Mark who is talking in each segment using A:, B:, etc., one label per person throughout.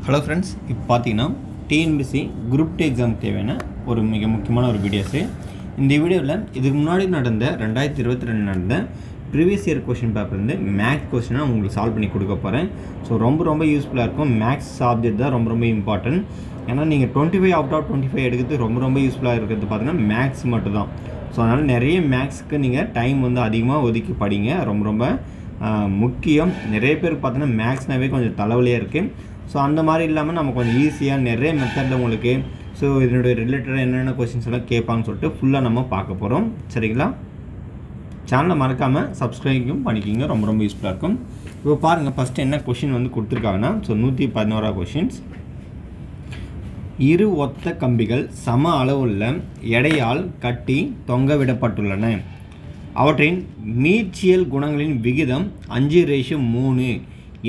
A: Hello friends, இப்போ பார்த்தீங்கன்னா TNPSC group 2 exam தேவையான ஒரு மிக முக்கியமான ஒரு வீடியோஸு. இந்த வீடியோவில் இதுக்கு முன்னாடி நடந்த 2022 நடந்த ப்ரீவியஸ் இயர் கொஷின் பேப்பர்லேருந்து மேக்ஸ் கொஷினாக உங்களுக்கு சால்வ் பண்ணி கொடுக்க போகிறேன். ஸோ ரொம்ப யூஸ்ஃபுல்லாக இருக்கும். மேக்ஸ் சப்ஜெக்ட் தான் ரொம்ப இம்பார்ட்டன்ட். ஏன்னா நீங்கள் 25 அவுட் ஆஃப் 25 எடுக்கிறது ரொம்ப யூஸ்ஃபுல்லாக இருக்கிறது பார்த்தீங்கன்னா மேக்ஸ் மட்டும் தான். ஸோ அதனால் நிறைய மேக்ஸுக்கு நீங்கள் டைம் அதிகமாக ஒதுக்கி படிங்க. ரொம்ப முக்கியம். நிறைய பேர் பார்த்தீங்கன்னா மேக்ஸ்னாவே கொஞ்சம் தலைவலியாக இருக்குது. ஸோ அந்த மாதிரி இல்லாமல் நம்ம கொஞ்சம் ஈஸியாக நிறைய மெத்தடில் உங்களுக்கு ஸோ இதனுடைய ரிலேட்டடாக என்னென்ன கொஷின்ஸ் எல்லாம் கேட்பாங்கன்னு சொல்லிட்டு ஃபுல்லாக நம்ம பார்க்க போகிறோம். சரிங்களா? சேனலை மறக்காமல் சப்ஸ்கிரைபும் பண்ணிக்கிங்க. ரொம்ப யூஸ்ஃபுல்லாக இருக்கும். இப்போ பாருங்கள், ஃபஸ்ட்டு என்ன கொஷின் கொடுத்துருக்காங்கன்னா, ஸோ 111 கொஷின்ஸ். இரு ஒத்த கம்பிகள் சம அளவுள்ள எடையால் கட்டி தொங்கவிடப்பட்டுள்ளன. அவற்றின் நீட்சியல் குணங்களின் விகிதம் 5:3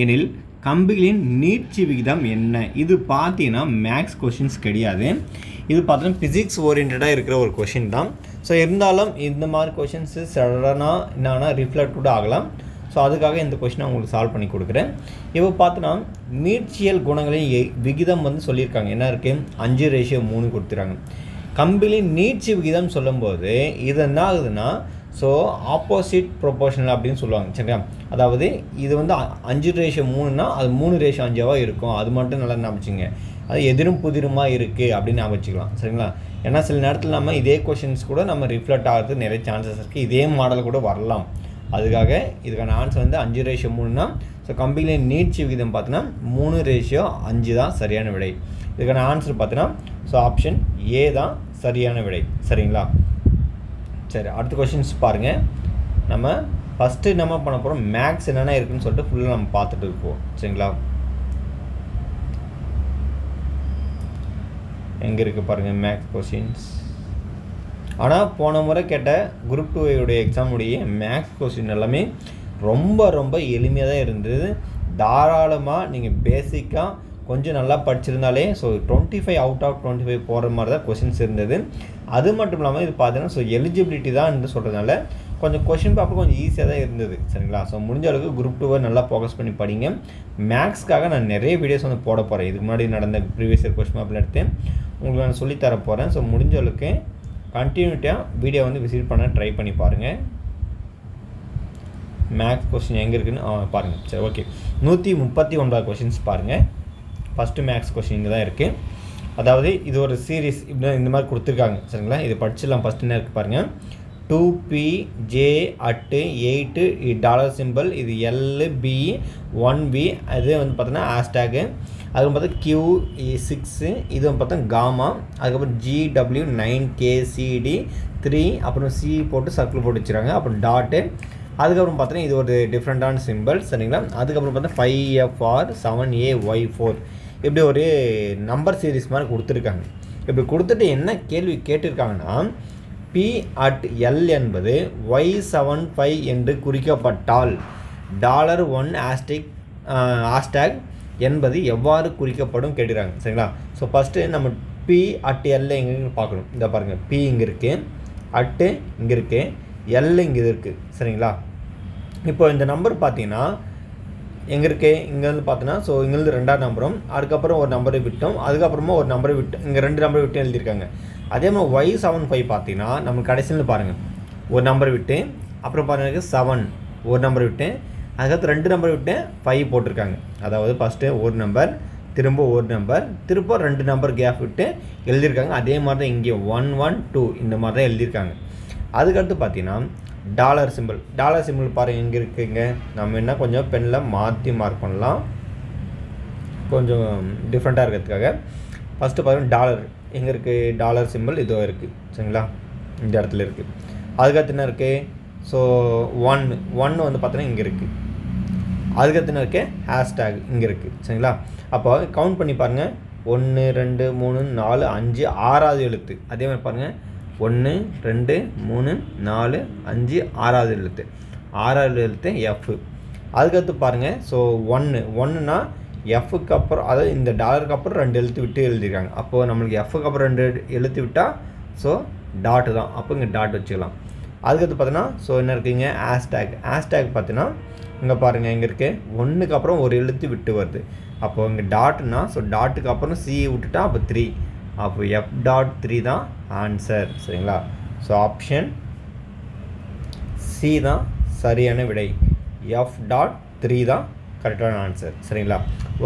A: எனில் கம்பிகளின் நீட்சி விகிதம் என்ன? இது பார்த்தீங்கன்னா மேக்ஸ் கொஷின்ஸ் கிடையாது. இது பார்த்தீங்கன்னா ஃபிசிக்ஸ் ஓரியன்டாக இருக்கிற ஒரு கொஷின் தான். ஸோ இருந்தாலும் இந்த மாதிரி கொஷின்ஸு சடனாக என்னன்னா ரிஃப்ளெக்ட் கூட ஆகலாம். ஸோ அதுக்காக இந்த கொஷினை உங்களுக்கு சால்வ் பண்ணி கொடுக்குறேன். இப்போ பார்த்தோன்னா நீட்சியல் குணங்களின் விகிதம் சொல்லியிருக்காங்க. என்ன இருக்குது? 5:3 கொடுத்துருக்காங்க. கம்பிகளின் நீட்சி விகிதம் சொல்லும்போது இது என்ன ஆகுதுன்னா, ஸோ ஆப்போசிட் ப்ரொபோர்ஷனல் அப்படின்னு சொல்லுவாங்க. சரிங்களா? அதாவது இது 5:3னா அது 3:5 இருக்கும். அது மட்டும் நல்லா ஞாபகிச்சிங்க. அது எதிரும் புதிருமாக இருக்குது அப்படின்னு ஞாபகிச்சிக்கலாம். சரிங்களா? ஏன்னா சில நேரத்தில் நம்ம இதே கொஷின்ஸ் கூட நம்ம ரிஃப்ளெக்ட் ஆகிறதுக்கு நிறைய சான்சஸ் இருக்குது. இதே மாடல் கூட வரலாம். அதுக்காக இதுக்கான ஆன்சர் 5:3னா ஸோ கம்பிகளின் நீட்சி விகிதம் பார்த்தீங்கன்னா 3:5 தான் சரியான விடை. இதுக்கான ஆன்சர் பார்த்தீங்கன்னா ஸோ ஆப்ஷன் ஏ தான் சரியான விடை. சரிங்களா? சரி, அடுத்த கொஷின்ஸ் பாருங்கள். நம்ம ஃபஸ்ட்டு நம்ம பண்ண போகிறோம் மேக்ஸ் என்னென்ன இருக்குதுன்னு சொல்லிட்டு ஃபுல்லாக நம்ம பார்த்துட்டு இருப்போம். சரிங்களா? எங்கே இருக்குது பாருங்கள் மேக்ஸ் கொஷின்ஸ். ஆனால் போன முறை கேட்ட குரூப் 2 எக்ஸாமுடைய மேக்ஸ் கொஷின் எல்லாமே ரொம்ப எளிமையாக தான் இருந்தது. தாராளமாக நீங்கள் பேசிக்காக கொஞ்சம் நல்லா படிச்சிருந்தாலே ஸோ 25 அவுட் ஆஃப் 25 போகிற மாதிரி தான் கொஷின்ஸ் இருந்தது. அது மட்டும் இல்லாமல் இது பார்த்தீங்கன்னா ஸோ எலிஜிபிலிட்டி தான் சொல்கிறதுனால கொஞ்சம் கொஷின் பேப்பர் கொஞ்சம் ஈஸியாக தான் இருந்தது. சரிங்களா? ஸோ முடிஞ்ச அளவுக்கு குரூப் 2 நல்லா ஃபோக்கஸ் பண்ணி படிங்க. மேக்ஸ்க்காக நான் நிறைய வீடியோஸ் போட போகிறேன். இதுக்கு முன்னாடி நடந்த ப்ரீவியஸ் இயர் கொஷின் பேப்பர் எடுத்து உங்களுக்கு நான் சொல்லித்தர போகிறேன். ஸோ முடிஞ்ச அளவுக்கு கண்டினியூட்டியாக வீடியோ விசிட் பண்ண ட்ரை பண்ணி பாருங்கள். மேக்ஸ் கொஷின் எங்கே இருக்குதுன்னு பாருங்கள். சரி, ஓகே. 139 கொஷின்ஸ் பாருங்கள். ஃபஸ்ட்டு மேக்ஸ் கொஷின் இங்கே தான் இருக்குது. அதாவது இது ஒரு சீரீஸ் இப்படி இந்த மாதிரி கொடுத்துருக்காங்க. சரிங்களா? இது படிச்சிடலாம். ஃபஸ்ட்டு என்ன இருக்குது பாருங்கள். 2PJ@8 simple. இது LB 1V. அது பார்த்தோன்னா ஹேஷ்டேகு. அதுக்கு பார்த்தா Q6. இது பார்த்தா காமா. அதுக்கப்புறம் GW9KCD3. அப்புறம் C போட்டு சர்க்கிள் போட்டு வச்சுருக்காங்க. அப்புறம் டாட்டு. அதுக்கப்புறம் பார்த்தீங்கன்னா இது ஒரு டிஃப்ரெண்ட்டான சிம்பிள். சரிங்களா? அதுக்கப்புறம் பார்த்தா 5FR 7AY4. இப்படி ஒரு நம்பர் சீரீஸ் மாதிரி கொடுத்துருக்காங்க. இப்படி கொடுத்துட்டு என்ன கேள்வி கேட்டிருக்காங்கன்னா, P@L என்பது Y75 என்று குறிக்கப்பட்டால் $1 ஹேஷ்டேக் என்பது எவ்வாறு குறிக்கப்படும் கேட்டுக்கிறாங்க. சரிங்களா? ஸோ ஃபஸ்ட்டு நம்ம P@L எங்கே பார்க்கணும். இந்த பாருங்கள், P இங்கே இருக்குது, அட்டு இங்கே இருக்குது, L இங்கே இருக்குது. சரிங்களா? இப்போ இந்த நம்பர் பார்த்தீங்கன்னா எங்கே இருக்குது? இங்கேருந்து பார்த்தீங்கன்னா ஸோ இங்கேருந்து 2ஆவது நம்பரும், அதுக்கப்புறம் ஒரு நம்பரை விட்டோம், அதுக்கப்புறமா ஒரு நம்பரை விட்டு இங்கே 2 நம்பரை விட்டு எழுதியிருக்காங்க. அதே மாதிரி Y75 பார்த்தீங்கன்னா நம்ம கடைசியில் பாருங்கள், ஒரு நம்பர் விட்டு, அப்புறம் பாருங்கள் 7 ஒரு நம்பர் விட்டு, அதுக்கப்புறம் 2 நம்பர் விட்டு 5 போட்டிருக்காங்க. அதாவது ஃபஸ்ட்டு ஒரு நம்பர், திரும்ப ஒரு நம்பர், திரும்ப 2 நம்பர் கேப் விட்டு எழுதியிருக்காங்க. அதே மாதிரி தான் இங்கே 1 1 2 இந்த மாதிரி தான் எழுதியிருக்காங்க. அதுக்கடுத்து பார்த்தீங்கன்னா டாலர் சிம்பிள் பாருங்கள் எங்கே இருக்குங்க. நம்ம என்ன கொஞ்சம் பெண்ணில் மாற்றி மார்க் பண்ணலாம், கொஞ்சம் டிஃப்ரெண்ட்டாக இருக்கிறதுக்காக. ஃபஸ்ட்டு பாருங்கள் டாலர் எங்கே இருக்குது? டாலர் சிம்பிள் இதோ இருக்குது. சரிங்களா? இந்த இடத்துல இருக்குது. அதுக்கடுத்து என்ன இருக்குது? ஸோ 1 பார்த்தீங்கன்னா இங்கே இருக்குது. அதுக்கடுத்து என்ன இருக்குது? ஹேஷ்டேக் இங்கே இருக்குது. சரிங்களா? அப்போ கவுண்ட் பண்ணி பாருங்கள். 1 2 3 4 5 6வது எழுத்து. அதே மாதிரி பாருங்கள் 1 2 3 4 5 6வது எழுத்து. 6வது எழுத்து F. அதுக்கடுத்து பாருங்கள் ஸோ 1னா Fக்கு அப்புறம், அதாவது இந்த டாலருக்கு அப்புறம் 2 எழுத்து விட்டு எழுதியிருக்காங்க. அப்போது நம்மளுக்கு Fக்கு அப்புறம் 2 எழுத்து விட்டால் ஸோ டாட்டு தான். அப்போ இங்கே டாட் வச்சுக்கலாம். அதுக்கடுத்து பார்த்தீங்கன்னா ஸோ என்ன இருக்குங்க ஹேஷ்டேக் பார்த்தீங்கன்னா இங்கே பாருங்கள் எங்கே இருக்குது 1க்கு அப்புறம் ஒரு எழுத்து விட்டு வருது. அப்போது இங்கே டாட்னா ஸோ டாட்டுக்கு அப்புறம் சி விட்டுட்டா அப்போ 3, அப்போ F.3 தான் ஆன்சர். சரிங்களா? ஸோ ஆப்ஷன் சி தான் சரியான விடை. F.3 தான் கரெக்டான ஆன்சர். சரிங்களா?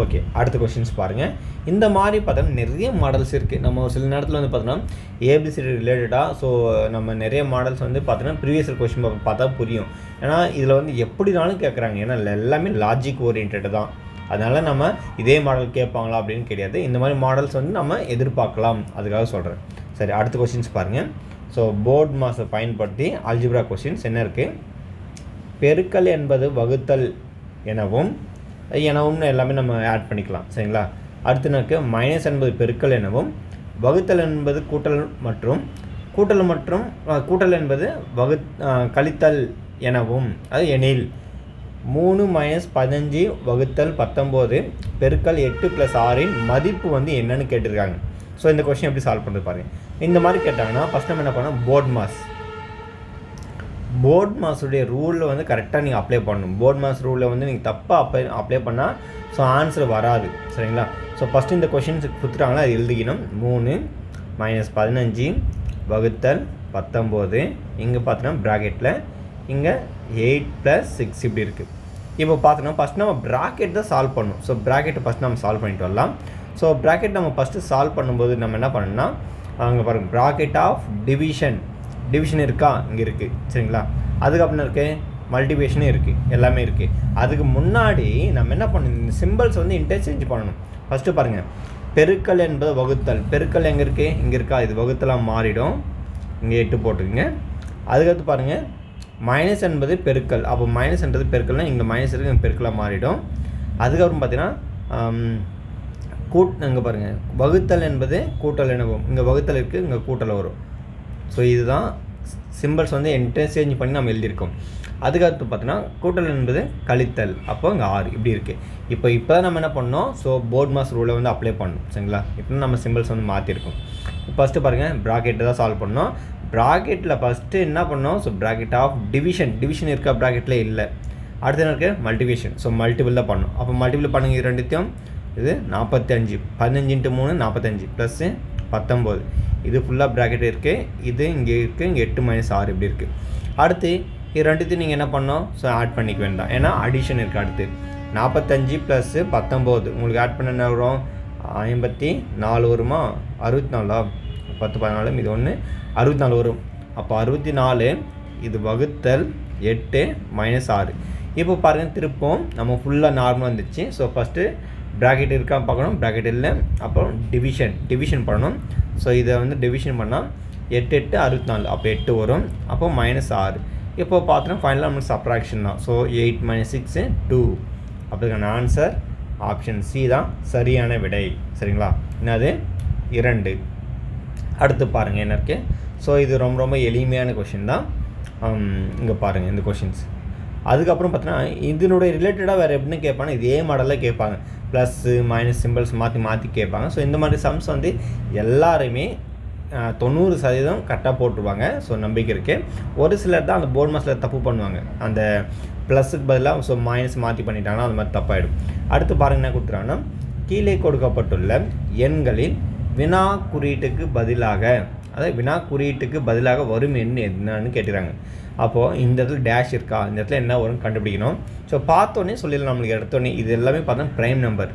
A: ஓகே, அடுத்த கொஷின்ஸ் பாருங்கள். இந்த மாதிரி பார்த்தோன்னா நிறைய மாடல்ஸ் இருக்குது. நம்ம ஒரு சில நேரத்தில் வந்து பார்த்தோன்னா ஏபிசிடி ரிலேட்டடாக ஸோ நம்ம நிறைய மாடல்ஸ் வந்து பார்த்தோன்னா ப்ரீவியஸ் கொஷின் பேப்பர் பார்த்தா புரியும். ஏன்னா இதில் வந்து எப்படினாலும் கேட்குறாங்க. ஏன்னா எல்லாமே லாஜிக் ஓரியன்ட் தான். அதனால் நம்ம இதே மாடல் கேட்பாங்களா அப்படின்னு கிடையாது. இந்த மாதிரி மாடல்ஸ் வந்து நம்ம எதிர்பார்க்கலாம், அதுக்காக சொல்கிறேன். சரி, அடுத்த கொஷின்ஸ் பாருங்கள். ஸோ போர்ட் மாஸை பயன்படுத்தி அல்ஜிப்ரா கொஷின்ஸ் என்ன இருக்குது? பெருக்கல் என்பது வகுத்தல் எனவும் எல்லாமே நம்ம ஆட் பண்ணிக்கலாம். சரிங்களா? அடுத்து எனக்கு மைனஸ் என்பது பெருக்கல் எனவும், வகுத்தல் என்பது கூட்டல் என்பது கழித்தல் எனவும், அது எனில் 3 - 15 வகுத்தல் 19 பெருக்கல் 8 + 6 மதிப்பு வந்து என்னன்னு கேட்டிருக்காங்க. ஸோ இந்த கொஸ்டின் எப்படி சால்வ் பண்ணுறது பாருங்கள். இந்த மாதிரி கேட்டாங்கன்னா ஃபஸ்ட் நம்ம என்ன பண்ணோம், போர்ட் மாஸுடைய ரூலில் வந்து கரெக்டாக நீங்கள் அப்ளை பண்ணணும். போர்ட் மாஸ் ரூலில் வந்து நீங்கள் தப்பாக அப்ளை பண்ணால் ஸோ ஆன்சர் வராது. சரிங்களா? ஸோ ஃபஸ்ட்டு இந்த கொஷின்ஸ் கொடுத்துட்டாங்களா, அது எழுதிக்கணும். 3 - 15 வகுத்தல் 19 இங்கே பார்த்தோன்னா ப்ராக்கெட்டில் இங்கே 8 + 6 இப்படி இருக்குது. இப்போ பார்த்தோன்னா ஃபஸ்ட் நம்ம ப்ராக்கெட் தான் சால்வ் பண்ணணும். ஸோ ப்ராக்கெட்டை ஃபஸ்ட் நம்ம சால்வ் பண்ணிட்டு வரலாம். ஸோ ப்ராக்கெட் நம்ம ஃபஸ்ட்டு சால்வ் பண்ணும்போது நம்ம என்ன பண்ணணும்னா அங்கே பாருங்கள் ப்ராக்கெட் ஆஃப் டிவிஷன் இருக்கா, இங்கே இருக்குது. சரிங்களா? அதுக்கப்புறம் இருக்குது மல்டிபிகேஷனும் இருக்குது, எல்லாமே இருக்குது. அதுக்கு முன்னாடி நம்ம என்ன பண்ணணும், இந்த சிம்பிள்ஸ் வந்து இன்டர்சேஞ்ச் பண்ணணும். ஃபஸ்ட்டு பாருங்கள், பெருக்கல் என்பது வகுத்தல். பெருக்கல் எங்கே இருக்குது, இங்கே இருக்கா, இது வகுத்தலாக மாறிடும். இங்கே 8 போட்டுக்குங்க. அதுக்கடுத்து பாருங்கள் மைனஸ் என்பது பெருக்கல். அப்போ மைனஸ்ன்றது பெருக்கல்னால் இங்கே மைனஸ் இருக்குது, இங்கே பெருக்கலாக மாறிடும். அதுக்கப்புறம் பார்த்தீங்கன்னா இங்கே பாருங்கள் வகுத்தல் என்பது கூட்டல் எனவும், இங்கே வகுத்தல் இருக்குது, இங்கே கூட்டல் வரும். ஸோ இதுதான் சிம்பிள்ஸ் வந்து இன்டர்சேஞ்ச் பண்ணி நம்ம எழுதியிருக்கோம். அதுக்கடுத்து பார்த்தீங்கன்னா கூட்டல் என்பது கழித்தல், அப்போ இங்கே 6 இப்படி இருக்குது. இப்போ தான் நம்ம என்ன பண்ணோம், ஸோ போர்ட் மாஸ் ரூலை வந்து அப்ளை பண்ணணும். சரிங்களா? இப்போ நம்ம சிம்பிள்ஸ் வந்து மாற்றிருக்கோம். ஃபஸ்ட்டு பாருங்கள் ப்ராக்கெட்டு தான் சால்வ் பண்ணோம். ப்ராக்கெட்டில் ஃபஸ்ட்டு என்ன பண்ணோம், ஸோ ப்ராக்கெட் ஆஃப் டிவிஷன் இருக்கா, ப்ராக்கெட்டில் இல்லை. அடுத்து என்ன இருக்குது, மல்டிபிகேஷன். ஸோ மல்டிபிள் தான் பண்ணணும். அப்போ மல்டிபிள் பண்ணுங்க, இது ரெண்டுத்தையும். இது 45 15 × 3 45 ப்ளஸ் 19 இது ஃபுல்லாக ப்ராக்கெட் இருக்குது. இது இங்கே இருக்குது, இங்கே 8 - 6 இப்படி இருக்குது. அடுத்து இது ரெண்டுத்தையும் நீங்கள் என்ன பண்ணோம், ஸோ ஆட் பண்ணிக்க வேண்டாம், ஏன்னா அடிஷன் இருக்குது. அடுத்து 45 + 19 உங்களுக்கு ஆட் பண்ண என்ன வரும், 54 வருமா, 64 10 14 இது 1 64 வரும். அப்போ 64 இது வகுத்தல் 8 - 6. இப்போ பாருங்கள் திருப்பம் நம்ம ஃபுல்லாக நார்மலாக வந்துச்சு. ஸோ ஃபஸ்ட்டு ப்ராக்கெட் இருக்கா பார்க்கணும், ப்ராக்கெட் இல்லை. அப்புறம் டிவிஷன் பண்ணணும். ஸோ இதை வந்து டிவிஷன் பண்ணால் 8 × 8 64, அப்போ 8 வரும். அப்போ -6. இப்போ பார்த்தோன்னா ஃபைனலாக நம்மளுக்கு சப்ராக்ஷன் தான். ஸோ 8 - 6 2. அப்படிக்கான ஆன்சர் ஆப்ஷன் சி தான் சரியான விடை. சரிங்களா? என்னது 2. அடுத்து பாருங்கள் என்ன இருக்குது. ஸோ இது ரொம்ப எளிமையான கொஷின் தான். இங்கே பாருங்கள் இந்த கொஷின்ஸ். அதுக்கப்புறம் பார்த்தோன்னா இதனுடைய ரிலேட்டடாக வேறு எப்படின்னு கேட்பாங்க, இதே மாடலில் கேட்பாங்க. ப்ளஸ்ஸு மைனஸ் சிம்பிள்ஸ் மாற்றி கேட்பாங்க. ஸோ இந்த மாதிரி சம்ஸ் வந்து எல்லாருமே 90% கரெக்டாக போட்டுருவாங்க. ஸோ நம்பிக்கை இருக்குது. ஒரு சிலர் தான் அந்த போர்ட் மாஸில் தப்பு பண்ணுவாங்க, அந்த ப்ளஸுக்கு பதிலாக ஸோ மைனஸ் மாற்றி பண்ணிட்டாங்கன்னா அது மாதிரி தப்பாயிடும். அடுத்து பாருங்கள் என்ன கொடுத்துறாங்கன்னா, கீழே கொடுக்கப்பட்டுள்ள எண்களில் வினா குறியீட்டுக்கு பதிலாக வரும் எண் என்னன்னு கேட்டுறாங்க. அப்போது இந்த இடத்துல டேஷ் இருக்கா, இந்த இடத்துல என்ன வரும்னு கண்டுபிடிக்கணும். ஸோ பார்த்தோன்னே சொல்லிடலாம் நம்மளுக்கு எடுத்தோடனே. இது எல்லாமே பார்த்தா ப்ரைம் நம்பர்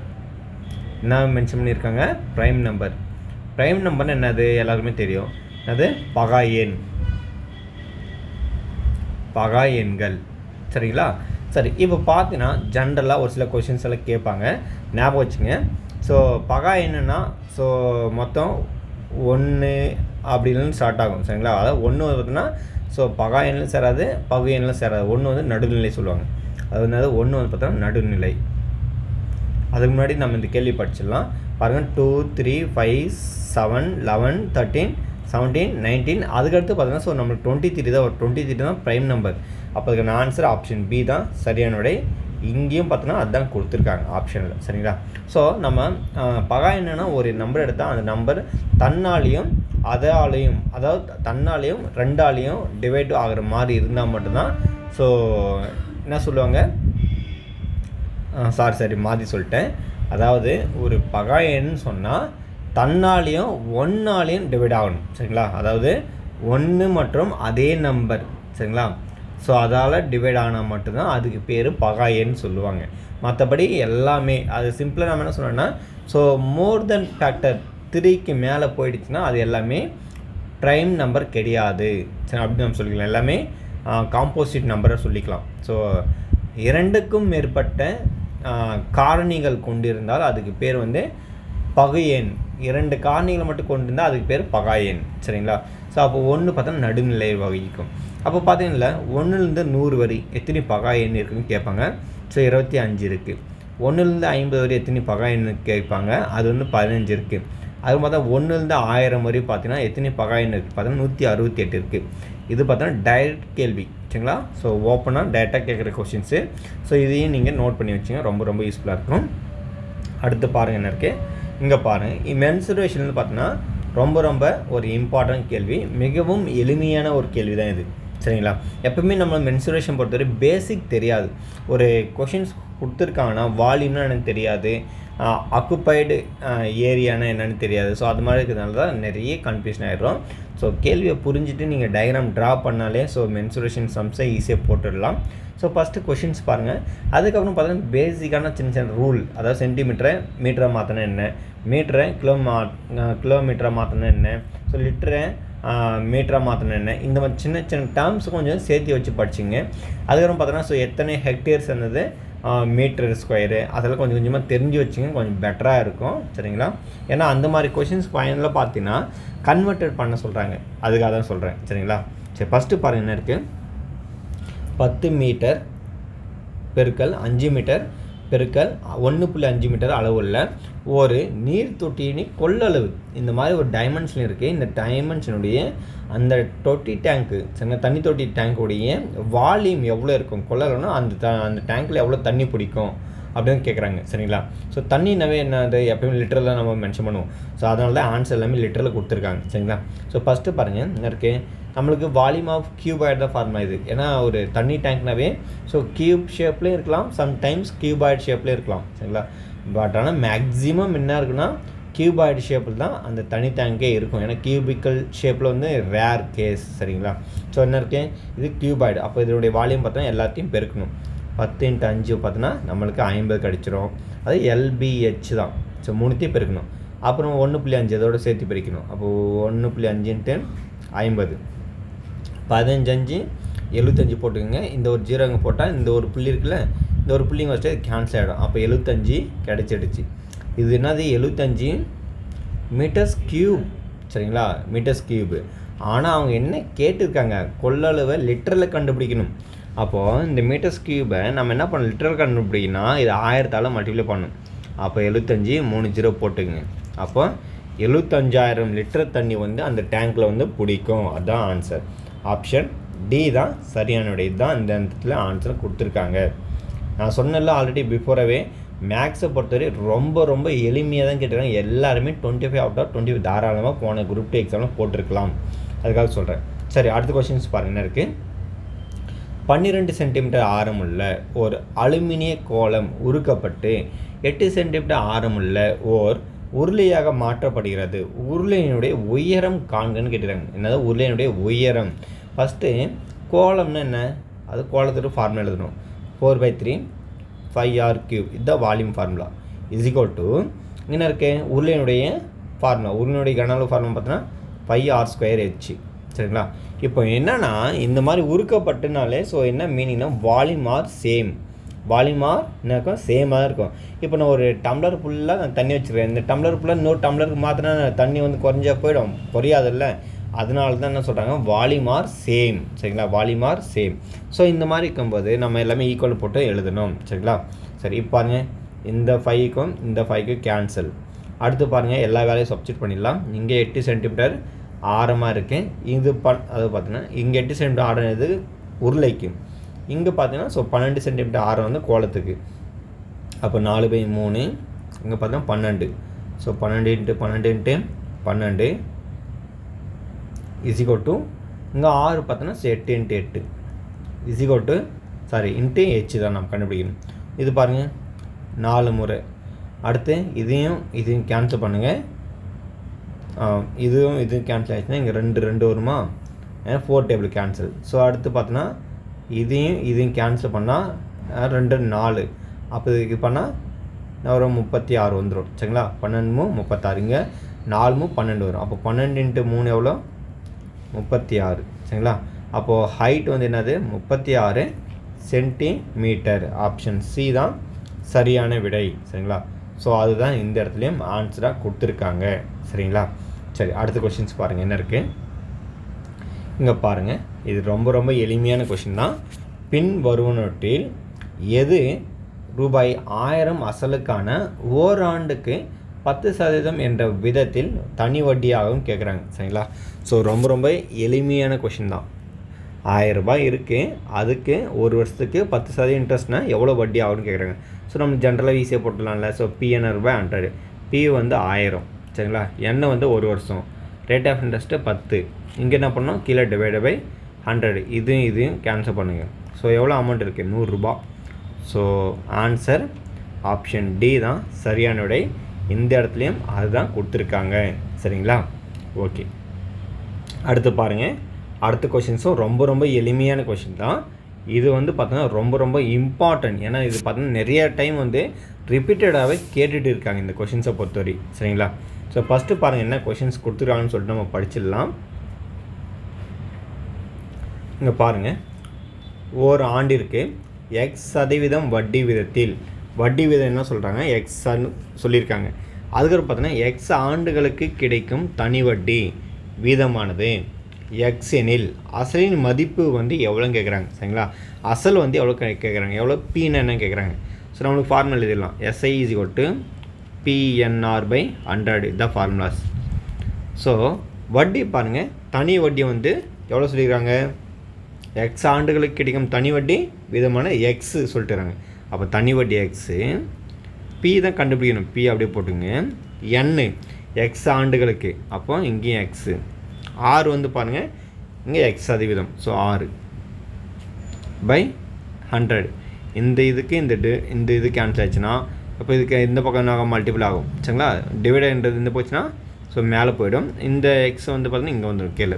A: என்ன மென்ஷன் பண்ணியிருக்காங்க, ப்ரைம் நம்பர்னு என்னது எல்லாருக்குமே தெரியும், அது பகா எண்கள். சரிங்களா? சரி, இப்போ பார்த்தீங்கன்னா ஜென்ரலாக ஒரு சில கொஷின்ஸ் எல்லாம் கேட்பாங்க, ஞாபகம் வச்சுங்க. ஸோ பகா எண்ணுன்னா ஸோ மொத்தம் 1 அப்படின்னு ஸ்டார்ட் ஆகும். சரிங்களா? அதாவது 1 பார்த்தீங்கன்னா ஸோ பகா எண்ணிலும் சேராது, பகு எண்ணிலும் சேராது. 1 வந்து நடுநிலை சொல்லுவாங்க. அது வந்து 1 வந்து பார்த்தோன்னா நடுநிலை. அதுக்கு முன்னாடி நம்ம இந்த கேள்வி படிச்சிடலாம் பாருங்கள். 2 3 5 7 11 13 17 19 அதுக்கடுத்து பார்த்தீங்கன்னா ஸோ நம்மளுக்கு 23 தான். ஒரு 23 தான் ப்ரைம் நம்பர். அப்போ அதுக்கான ஆன்சர் ஆப்ஷன் பி தான் சரியான விடை. இங்கேயும் பார்த்தோன்னா அதுதான் கொடுத்துருக்காங்க ஆப்ஷனில். சரிங்களா? ஸோ நம்ம பகா என்னென்னா ஒரு நம்பர் எடுத்தால் அந்த நம்பர் தன்னாலையும் அதாலையும், அதாவது தன்னாலையும் ரெண்டாலையும் டிவைட் ஆகிற மாதிரி இருந்தால் மட்டும்தான். ஸோ என்ன சொல்லுவாங்க, சாரி மாற்றி சொல்லிட்டேன். அதாவது ஒரு பகா எண்ணு சொன்னால் தன்னாலையும் ஒன்றாலையும் டிவைட் ஆகணும். சரிங்களா? அதாவது 1 மற்றும் அதே நம்பர். சரிங்களா? ஸோ அதால் டிவைட் ஆனால் மட்டும்தான் அதுக்கு பேர் பகா எண் சொல்லுவாங்க. மற்றபடி எல்லாமே அது சிம்பிளாக நம்ம என்ன சொன்னோன்னா, ஸோ மோர் தென் ஃபேக்டர் 3க்கு மேலே போயிடுச்சுன்னா அது எல்லாமே ப்ரைம் நம்பர் கிடையாது. சரி, அப்படி நம்ம சொல்லிக்கலாம். எல்லாமே காம்போசிட் நம்பரை சொல்லிக்கலாம். ஸோ 2க்கும் மேற்பட்ட காரணிகள் கொண்டிருந்தால் அதுக்கு பேர் வந்து பகு எண். 2 காரணிகளை மட்டும் கொண்டிருந்தால் அதுக்கு பேர் பகா எண். சரிங்களா? ஸோ அப்போ 1 பார்த்தோன்னா நடுநிலை வகிக்கும். அப்போ பார்த்தீங்கன்னா 1லேருந்து 100 வரை எத்தனை பகா எண் இருக்குதுன்னு கேட்பாங்க. ஸோ 25 இருக்குது. 1லேருந்து 50 வரை எத்தனை பகா எண்ணு கேட்பாங்க. அது வந்து 15 இருக்குது. அது பார்த்தா 1லேருந்து 1000 வரை பார்த்தீங்கன்னா எத்தனை பகா எண் இருக்குது பார்த்தீங்கன்னா 168 இருக்குது. இது பார்த்தோன்னா டைரக்ட் கேள்வி. சரிங்களா? ஸோ ஓப்பனாக டைரெக்டாக கேட்குற கொஷின்ஸு. ஸோ இதையும் நீங்கள் நோட் பண்ணி வச்சுங்க, ரொம்ப ரொம்ப யூஸ்ஃபுல்லாக இருக்கும். அடுத்து பாருங்கள் என்ன இருக்குது, இங்கே பாருங்கள். மென்சுரேஷன் பார்த்தீங்கன்னா ரொம்ப ரொம்ப ஒரு இம்பார்ட்டன்ட் கேள்வி, மிகவும் எளிமையான ஒரு கேள்வி தான் இது. சரிங்களா? எப்பவுமே நம்ம மென்சுரேஷன் பொறுத்தவரை பேசிக் தெரியாது. ஒரு கொஷின்ஸ் கொடுத்துருக்காங்கன்னா வால்யூம்னா எனக்கு தெரியாது, ஆக்குப்பைடு ஏரியானா என்னென்னு தெரியாது. ஸோ அது மாதிரி இருக்கிறதுனால தான் நிறைய கன்ஃபியூஷன் ஆகிடும். ஸோ கேள்வியை புரிஞ்சுட்டு நீங்கள் டயக்ராம் ட்ரா பண்ணாலே ஸோ மென்சுரேஷன் சம்ஸை ஈஸியாக போட்டுடலாம். ஸோ ஃபஸ்ட்டு கொஷின்ஸ் பாருங்கள். அதுக்கப்புறம் பார்த்தீங்கன்னா பேசிக்கான சின்ன சின்ன ரூல், அதாவது சென்டிமீட்டரை மீட்டராக மாற்றினா என்ன, மீட்டரை கிலோமீட்டராக மாற்றினா என்ன, ஸோ லிட்டரை மீட்டராக மாற்றினா என்ன, இந்த மாதிரி சின்ன சின்ன டேர்ம்ஸ் கொஞ்சம் சேர்த்து வச்சு படிச்சிங்க. அதுக்கப்புறம் பார்த்தோன்னா ஸோ எத்தனை ஹெக்டேர்ஸ் இருந்தது, மீட்டர் ஸ்கொயரு, அதெல்லாம் கொஞ்சம் கொஞ்சமாக தெரிஞ்சு வச்சுங்க, கொஞ்சம் பெட்டராக இருக்கும். சரிங்களா? ஏன்னா அந்த மாதிரி கொஷின்ஸ் ஃபைனலாக பார்த்தீங்கன்னா கன்வெர்ட்டட் பண்ண சொல்கிறாங்க, அதுக்காக தான் சொல்கிறேன். சரிங்களா? சரி, ஃபஸ்ட்டு பாருங்கள் என்ன இருக்குது, 10 மீட்டர் பெருக்கல் 5 மீட்டர் பெருக்கல் 1.5 மீட்டர் அளவுள்ள ஒரு நீர் தொட்டியின் கொள்ளளவு. இந்த மாதிரி ஒரு டைமென்ஷன் இருக்குது. இந்த டைமென்ஷனுடைய அந்த தொட்டி டேங்க்கு, சரிங்க, தண்ணி தொட்டி டேங்க்குடைய வால்யூம் எவ்வளோ இருக்கும், கொள்ளளவுனா அந்த டேங்க்கில் எவ்வளோ தண்ணி பிடிக்கும் அப்படின்னு கேட்குறாங்க. சரிங்களா? ஸோ தண்ணினாவே என்னது, எப்பயுமே லிட்டரில் தான் நம்ம மென்ஷன் பண்ணுவோம். ஸோ அதனால தான் ஆன்சர் எல்லாமே லிட்டரில் கொடுத்துருக்காங்க. சரிங்களா? ஸோ ஃபஸ்ட்டு பாருங்கள் என்ன இருக்குது, நம்மளுக்கு வால்யூம் ஆஃப் கியூபாய்டு தான் ஃபார்முலா இது. ஏன்னா ஒரு தண்ணி டேங்க்னாவே ஸோ கியூப் ஷேப்லேயும் இருக்கலாம், சம்டைம்ஸ் கியூபாய்டு ஷேப்லேயும் இருக்கலாம். சரிங்களா? பட் ஆனால் மேக்ஸிமம் என்ன இருக்குன்னா கியூபாய்டு ஷேப்பில் தான் அந்த தனி டேங்கே இருக்கும். ஏன்னா கியூபிக்கல் ஷேப்பில் வந்து ரேர் கேஸ். சரிங்களா? ஸோ என்ன இருக்கு, இது கியூபாய்டு. அப்போ இதனுடைய வால்யூம் பார்த்தா எல்லாத்தையும் பெருக்கணும். 10 × 5 பார்த்தோன்னா நம்மளுக்கு 50 கிடச்சிரும். அது LBH தான். ஸோ 3த்தையும் பெருக்கணும். அப்புறம் 1.5 இதோட சேர்த்து பிரிக்கணும். அப்போது 1.5 × 50, 15 75 போட்டுக்கோங்க. இந்த ஒரு 0 அங்கே போட்டால் இந்த ஒரு புள்ளி இருக்குல்ல, இந்த ஒரு புள்ளிங்க வச்சுட்டு கேன்சல் ஆகிடும். அப்போ 75 கிடச்சிடுச்சு. இது என்னது, 75 மீட்டர்ஸ் கியூப். சரிங்களா? Metres cube. ஆனால் அவங்க என்ன கேட்டிருக்காங்க, கொள்ளளவை லிட்டரில் கண்டுபிடிக்கணும். அப்போது இந்த மீட்டர்ஸ் கியூபை நம்ம என்ன பண்ணணும், லிட்டரில் கண்டுபிடிக்கணும்னா இது 1000ஆல் மல்டிப்ளை பண்ணணும். அப்போ 75 3 0 போட்டுக்குங்க. அப்போ 75,000 லிட்டர் தண்ணி வந்து அந்த டேங்க்கில் வந்து பிடிக்கும். அதுதான் ஆன்சர். ஆப்ஷன் டி தான் சரியானுடைய. இதுதான் இந்த இடத்துல ஆன்சர் கொடுத்துருக்காங்க. நான் சொன்னல ஆல்ரெடி பிஃபோராகவே, மேக்ஸை பொறுத்தவரை ரொம்ப ரொம்ப எளிமையாக தான் கேட்டிருக்காங்க. எல்லாருமே 25/25 தாராளமாக போன குரூப் 2 எக்ஸாமில் போட்டிருக்கலாம். அதுக்காக சொல்கிறேன். சரி, அடுத்த கொஸ்டின்ஸ் பாருங்கள் என்ன இருக்குது. 12 சென்டிமீட்டர் ஆரமுள்ள ஒரு அலுமினிய கோலம் உருக்கப்பட்டு 8 சென்டிமீட்டர் ஆரமுள்ள ஓர் உருளையாக மாற்றப்படுகிறது. உருளையினுடைய உயரம் காண்கன்னு கேட்டுறாங்க. என்னது உருளையினுடைய உயரம்? ஃபஸ்ட்டு கோலம்னா என்ன, அது கோலத்தோட ஃபார்முலா எழுதணும். 4/3 5r3. இதுதான் வால்யூம் ஃபார்முலா. = என்ன இருக்கு, உருளையினுடைய ஃபார்முலா, உருளையினுடைய கன ஃபார்முலா பார்த்தோன்னா 5r²h. சரிங்களா? இப்போ என்னென்னா இந்த மாதிரி உருக்கப்பட்டுனாலே ஸோ என்ன மீனிங்னா volume are same. Volume are என்ன இருக்கும், சேமாக தான் இருக்கும். இப்போ நான் ஒரு டம்ளர் ஃபுல்லாக நான் தண்ணி வச்சுருக்கேன். இந்த டம்ளர் ஃபுல்லாக இன்னொரு டம்ளருக்கு மாற்றினா தண்ணி வந்து குறைஞ்சா போயிடும், குறையாதில்ல. அதனால தான் என்ன சொல்கிறாங்க, வால்யூம் ஆர் சேம். சரிங்களா? Volume are same. ஸோ இந்த மாதிரி இருக்கும்போது நம்ம எல்லாமே ஈக்குவல் போட்டு எழுதணும். சரிங்களா? சரி, இப்போ பாருங்கள், இந்த 5க்கும் இந்த 5க்கும் கேன்சல். அடுத்து பாருங்கள், எல்லா வேலையும் சப்ஸ்டிட் பண்ணிடலாம். இங்கே 8 சென்டிமீட்டர் ஆரமாக இருக்குது. இது அது பார்த்தீங்கன்னா இங்கே 8 சென்டிமீட்டர் ஆரம் இது உருளைக்கு. இங்கே பார்த்தீங்கன்னா ஸோ 12 சென்டிமீட்டர் ஆரம் வந்து கோலத்துக்கு. அப்போ 4/3 இங்கே பார்த்தீங்கன்னா 12. ஸோ 12 × 12 × 12 = இங்கே 6 பார்த்தோன்னா 8 × 8 இன்ட்டு h தான் நம்ம கண்டுபிடிக்கணும். இது பாருங்கள் 4 முறை. அடுத்து இதையும் கேன்சல் பண்ணுங்கள். இதுவும் கேன்சல் ஆகிடுச்சுன்னா இங்கே 2 வருமா, 4 டேபிள் கேன்சல். ஸோ அடுத்து பார்த்தோன்னா இதையும் கேன்சல் பண்ணால் 2 4. அப்போ இது பண்ணால் ஒரு 36 வந்துடும். சரிங்களா, 12 36. இங்கே 4 12 வரும். அப்போ 12 × 3 எவ்வளோ, 36. சரிங்களா, அப்போது ஹைட் வந்து என்னது, 36 சென்டிமீட்டர். ஆப்ஷன் சி தான் சரியான விடை. சரிங்களா, ஸோ அதுதான் இந்த இடத்துலையும் ஆன்சராக கொடுத்துருக்காங்க. சரிங்களா, சரி அடுத்த கொஷின்ஸ் பாருங்கள் என்ன இருக்குது. இங்கே பாருங்கள், இது ரொம்ப ரொம்ப எளிமையான கொஷின் தான். பின் வருவனவற்றில் எது ரூபாய் 1000 அசலுக்கான ஓராண்டுக்கு 10% என்ற விதத்தில் தனி வட்டியாகவும் கேட்குறாங்க. சரிங்களா, ஸோ ரொம்ப ரொம்ப எளிமையான கொஷின் தான். 1000 ரூபாய் இருக்குது, அதுக்கு ஒரு வருஷத்துக்கு 10% இன்ட்ரெஸ்ட்னால் எவ்வளோ வட்டி ஆகும்னு கேட்குறாங்க. ஸோ நம்ம ஜென்ரலாக ஈஸியாக போட்டுடலாம்ல. ஸோ P/N ரூபாய் 100, P வந்து 1000. சரிங்களா, N வந்து ஒரு வருஷம், ரேட் ஆஃப் இன்ட்ரெஸ்ட்டு 10. இங்கே என்ன பண்ணோம், கீழே / 100. இதையும் கேன்சல் பண்ணுங்கள். ஸோ எவ்வளோ அமௌண்ட் இருக்குது, 100 ரூபா. ஸோ ஆன்சர் ஆப்ஷன் டி தான் சரியான விடை. இந்த இடத்துலையும் அதுதான் கொடுத்துருக்காங்க. சரிங்களா, ஓகே. அடுத்து பாருங்கள், அடுத்த கொஷின்ஸும் ரொம்ப ரொம்ப எளிமையான கொஷின் தான். இது வந்து பார்த்தோன்னா ரொம்ப ரொம்ப இம்பார்ட்டன்ட். ஏன்னா இது பார்த்தோன்னா நிறைய டைம் வந்து ரிப்பீட்டடாகவே கேட்டுகிட்டு இருக்காங்க இந்த கொஷின்ஸை பொறுத்தவரை. சரிங்களா, ஸோ ஃபஸ்ட்டு பாருங்கள் என்ன கொஷின்ஸ் கொடுத்துருக்காங்கன்னு சொல்லிட்டு நம்ம படிச்சிடலாம். இங்கே பாருங்கள், ஒரு ஆண்டிற்கு x% வட்டி விதத்தில், வட்டி விதம் என்ன சொல்கிறாங்க, எக்ஸ்ன்னு சொல்லியிருக்காங்க. அதுக்கப்புறம் பார்த்தோன்னா x ஆண்டுகளுக்கு கிடைக்கும் தனி வட்டி வீதமானது எக்ஸ் எனில் அசலின் மதிப்பு வந்து எவ்வளோன்னு கேட்குறாங்க. சரிங்களா, அசல் வந்து எவ்வளோ கேட்குறாங்க, எவ்வளோ P/N என்ன கேட்குறாங்க. ஸோ நம்மளுக்கு ஃபார்முலா எழுதிடலாம். SI = P/N/100. இதுதான் ஃபார்முலாஸ். ஸோ வட்டி பாருங்கள், தனி வட்டி வந்து எவ்வளோ சொல்லியிருக்காங்க, எக்ஸ் ஆண்டுகளுக்கு கிடைக்கும் தனி வட்டி விதமான எக்ஸு சொல்லிட்டுறாங்க. அப்போ தனி வட்டி எக்ஸு, P தான் கண்டுபிடிக்கணும். P அப்படியே போட்டுங்க. N எக்ஸ் ஆண்டுகளுக்கு, அப்போ இங்கேயும் எக்ஸு. R வந்து பாருங்கள், இங்கே x%. ஸோ 6/100. இந்த இதுக்கு இந்த இது கேன்சல் ஆச்சுன்னா அப்போ இதுக்கு இந்த பக்கம் நாங்கள் மல்டிபிள் ஆகும். சரிங்களா, டிவைடன்றது இந்த போச்சுன்னா ஸோ மேலே போயிடும். இந்த எக்ஸ் வந்து பார்த்தீங்கன்னா இங்கே வந்துடும் கீழே.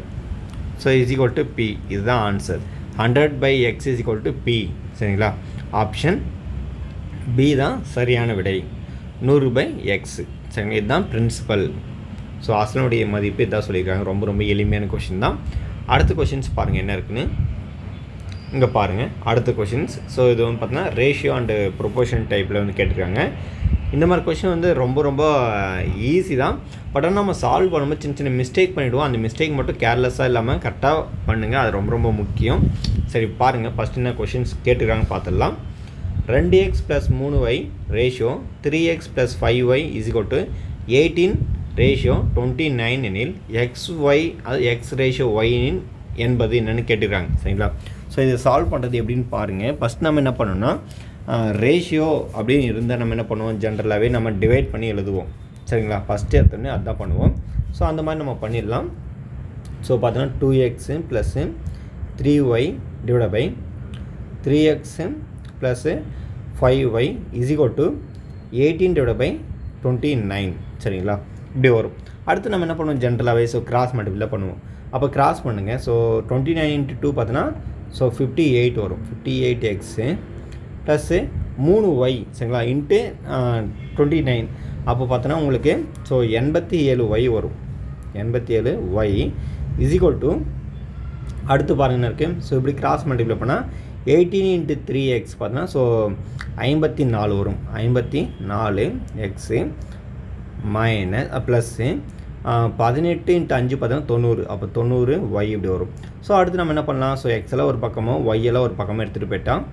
A: So = P. இதுதான் ஆன்சர். 100/x = P. சரிங்களா, ஆப்ஷன் பி தான் சரியான விடை. 100/x. சரிங்களா, இதுதான் பிரின்சிபல். ஸோ அசலுடைய மதிப்பு இதான் சொல்லியிருக்காங்க. ரொம்ப ரொம்ப எளிமையான கொஷின் தான். அடுத்த கொஷின்ஸ் பாருங்கள் என்ன இருக்குன்னு. இங்கே பாருங்கள் அடுத்த கொஷின்ஸ். ஸோ இது வந்து பார்த்தீங்கன்னா ரேஷியோ அண்டு ப்ரொபோர்ஷன் டைப்பில் வந்து கேட்டிருக்காங்க. இந்த மாதிரி கொஷின் வந்து ரொம்ப ரொம்ப ஈஸி தான். பட் ஆனால் நம்ம சால்வ் பண்ணும்போது சின்ன சின்ன மிஸ்டேக் பண்ணிவிடுவோம். அந்த மிஸ்டேக் மட்டும் கேர்லெஸ்ஸாக இல்லாமல் கரெக்டாக பண்ணுங்கள். அது ரொம்ப ரொம்ப முக்கியம். சரி பாருங்கள், ஃபஸ்ட் என்ன கொஷின்ஸ் கேட்டிருக்காங்க பார்த்துடலாம். 2x + 3y ratio 3x + 5y = 18:29 எனில் XY அது X ரேஷியோ Y என்பது என்னென்னு கேட்டுக்கிறாங்க. சரிங்களா, ஸோ இதை சால்வ் பண்ணுறது எப்படின்னு பாருங்கள். ஃபஸ்ட் நம்ம என்ன பண்ணோம்னா, ரேஷியோ அப்படின்னு இருந்தால் நம்ம என்ன பண்ணுவோம், ஜென்ரலாகவே நம்ம டிவைட் பண்ணி எழுதுவோம். சரிங்களா, ஃபஸ்ட்டு எடுத்தோடனே அதுதான் பண்ணுவோம். ஸோ அந்த மாதிரி நம்ம பண்ணிடலாம். ஸோ பார்த்தோன்னா 2x + 3y / 3x + 5y = 18/29. சரிங்களா, இப்படி வரும். அடுத்து நம்ம என்ன பண்ணுவோம், ஜென்ரலாகவே ஸோ கிராஸ் மல்டிபிளாக பண்ணுவோம். அப்போ கிராஸ் பண்ணுங்கள். ஸோ 29 × 2 பார்த்தோன்னா ஸோ 58 வரும். 58x + 3y. சரிங்களா, இன்ட்டு 29. அப்போ பார்த்தோன்னா உங்களுக்கு ஸோ 87y வரும். 87y = அடுத்து பாருங்கள் இருக்குது. ஸோ இப்படி கிராஸ் மல்டிப்ளை பண்ணால் 18 × 3x பார்த்தோன்னா ஸோ 54 வரும். 54x ப்ளஸ்ஸு 18 × 5 பார்த்தோன்னா 90. அப்போ 90y இப்படி வரும். ஸோ அடுத்து நம்ம என்ன பண்ணலாம், ஸோ எக்ஸெல்லாம் ஒரு பக்கமோ ஒய்யெல்லாம் ஒரு பக்கமாக எடுத்துகிட்டு போயிட்டால்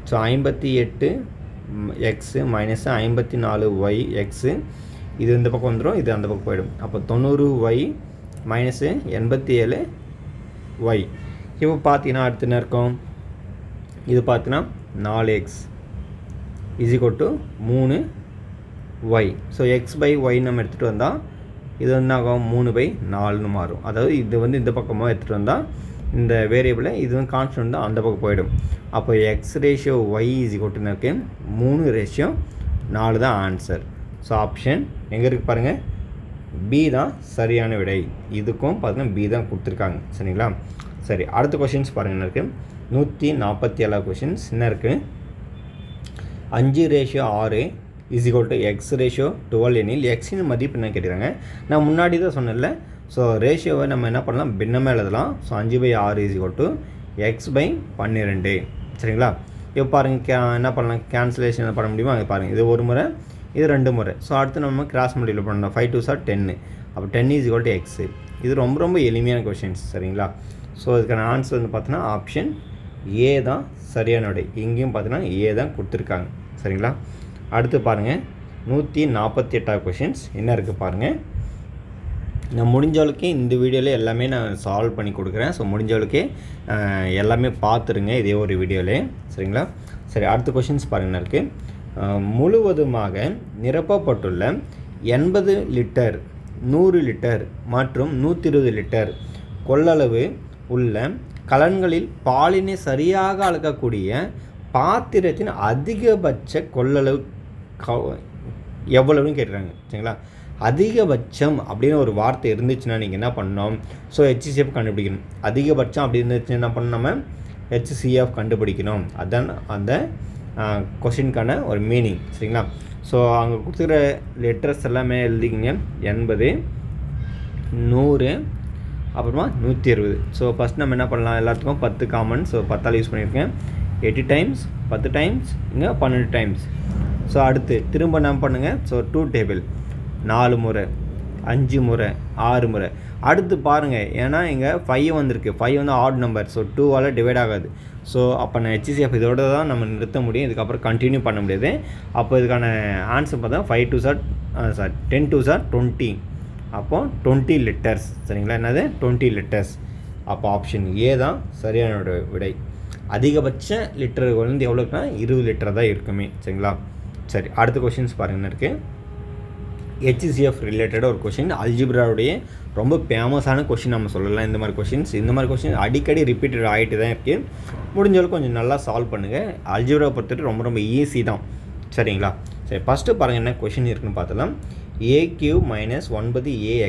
A: ஸோ 58x - 54yx இது இந்த பக்கம் வந்துடும், இது அந்த பக்கம் போயிடும். அப்போ 90y - 87y. இப்போ பார்த்தீங்கன்னா அடுத்து என்ன இருக்கும், இது பார்த்தீங்கன்னா 4x is equal to 3y. So X by Y நம்ம எடுத்துகிட்டு வந்தால் இது வந்து ஆகும் 3/4ன்னு மாறும். அதாவது இது வந்து இந்த பக்கமாக எடுத்துகிட்டு வந்தால் இந்த வேரியபிளை இது வந்து கான்ஸ்டன்ட் தான் அந்த பக்கம் போயிடும். அப்போ X ratio Y is equal to இருக்கு 3/4 தான் ஆன்சர். ஸோ ஆப்ஷன் எங்கே இருக்குது பாருங்கள், பி தான் சரியான விடை. இதுக்கும் பார்த்தீங்கன்னா பி தான் கொடுத்துருக்காங்க. சரிங்களா? சரி, அடுத்த கொஷின்ஸ் பாருங்கள். என்ன இருக்குது 147 கொஷின்ஸ். என்ன இருக்குது 5/6 is equal to X ratio 12 எனில் எக்ஸின் மதிப்பு என்ன கேட்குறாங்க. நான் முன்னாடி தான் சொன்னேன்ல. ஸோ ரேஷியோவை நம்ம என்ன பண்ணலாம், பின்னமாக எழுதலாம். So 5/6 is equal to x/12. சரிங்களா? இப்போ பாருங்கள் என்ன பண்ணலாம், கேன்சலேஷன் பண்ண முடியுமா? அங்கே பாருங்கள், இது ஒரு முறை, இது 2 முறை. ஸோ அடுத்து நம்ம கிராஸ் மல்டிப்ளை பண்ணலாம். 5 2s are 10. அப்போ 10 இஸ் ஈக்குவல் டு எக்ஸு. இது ரொம்ப ரொம்ப எளிமையான கொஷின்ஸ். சரிங்களா? ஸோ இதுக்கான ஆன்சர் வந்து பார்த்தீங்கன்னா ஆப்ஷன் ஏ தான் சரியான விடை. இங்கேயும் பார்த்தீங்கன்னா ஏ தான் கொடுத்துருக்காங்க. சரிங்களா? அடுத்து பாருங்கள் 148 கொஷின்ஸ். என்ன இருக்குது பாருங்கள். நான் முடிஞ்சவளுக்கு இந்த வீடியோவில் எல்லாமே நான் சால்வ் பண்ணி கொடுக்குறேன். ஸோ முடிஞ்சவளுக்கு எல்லாமே பார்த்துருங்க இதே ஒரு வீடியோவிலே. சரிங்களா? சரி, அடுத்த கொஷின்ஸ் பாருங்கள். இருக்குது முழுவதுமாக நிரப்பப்பட்டுள்ள 80 லிட்டர் 100 லிட்டர் மற்றும் 120 லிட்டர் கொள்ளளவு உள்ள கலன்களில் பாலினை சரியாக அளக்கக்கூடிய பாத்திரத்தின் அதிகபட்ச கொள்ளளவு எவ்வளவுன்னு கேட்குறாங்க. சரிங்களா? அதிகபட்சம் அப்படின்னு ஒரு வார்த்தை இருந்துச்சுன்னா நீங்கள் என்ன பண்ணணும், ஸோ HCF கண்டுபிடிக்கணும். அதிகபட்சம் அப்படி இருந்துச்சுன்னா என்ன பண்ணணும், நம்ம HCF கண்டுபிடிக்கணும். அதுதான் அந்த கொஷினுக்கான ஒரு மீனிங். சரிங்களா? ஸோ அங்கே கொடுத்துக்கிற லெட்டர்ஸ் எல்லாமே எழுதிக்கிங்க. 80 100 அப்புறமா 120. ஸோ ஃபஸ்ட் நம்ம என்ன பண்ணலாம், எல்லாத்துக்கும் 10 காமன். ஸோ 10ஆல் யூஸ் பண்ணியிருக்கேன். 80 டைம்ஸ் 10 டைம்ஸ் இங்கே 12 டைம்ஸ். ஸோ அடுத்து திரும்ப என்ன பண்ணுங்கள், ஸோ 2 டேபிள் 4 முறை 5 முறை 6 முறை. அடுத்து பாருங்கள், ஏன்னா இங்கே 5 வந்திருக்கு. 5 வந்து ஆட் நம்பர். ஸோ 2ஆல் டிவைட் ஆகாது. ஸோ அப்போ நான் HCF இதோட தான் நம்ம நிறுத்த முடியும். இதுக்கப்புறம் கண்டினியூ பண்ண முடியாது. அப்போ இதுக்கான ஆன்சர் பார்த்தா 5 2s are 10 2s are 20. அப்போது 20 லிட்டர்ஸ். சரிங்களா? என்னது 20 லிட்டர்ஸ். அப்போ ஆப்ஷன் ஏ தான் சரியான விடை. அதிகபட்ச லிட்டர்கள் வந்து எவ்வளோக்குன்னா 20 லிட்டர் தான் இருக்குமே. சரிங்களா? சரி, அடுத்த கொஷின்ஸ் பாருங்கள். என்ன இருக்குது HCF ரிலேட்டடாக ஒரு கொஷின். அல்ஜிப்ராவுடைய ரொம்ப ஃபேமஸான கொஷின் நம்ம சொல்லலாம். இந்த மாதிரி கொஷின் அடிக்கடி ரிப்பீட்டட் ஆகிட்டு தான் இருக்குது. முடிஞ்சளவுக்கு கொஞ்சம் நல்லா சால்வ் பண்ணுங்கள். அல்ஜிப்ராவை பொறுத்தவரை ரொம்ப ரொம்ப ஈஸி தான். சரிங்களா? சரி, ஃபஸ்ட்டு பாருங்கள் என்ன கொஷின் இருக்குன்னு பார்த்தலாம். a³ - 9ax², a -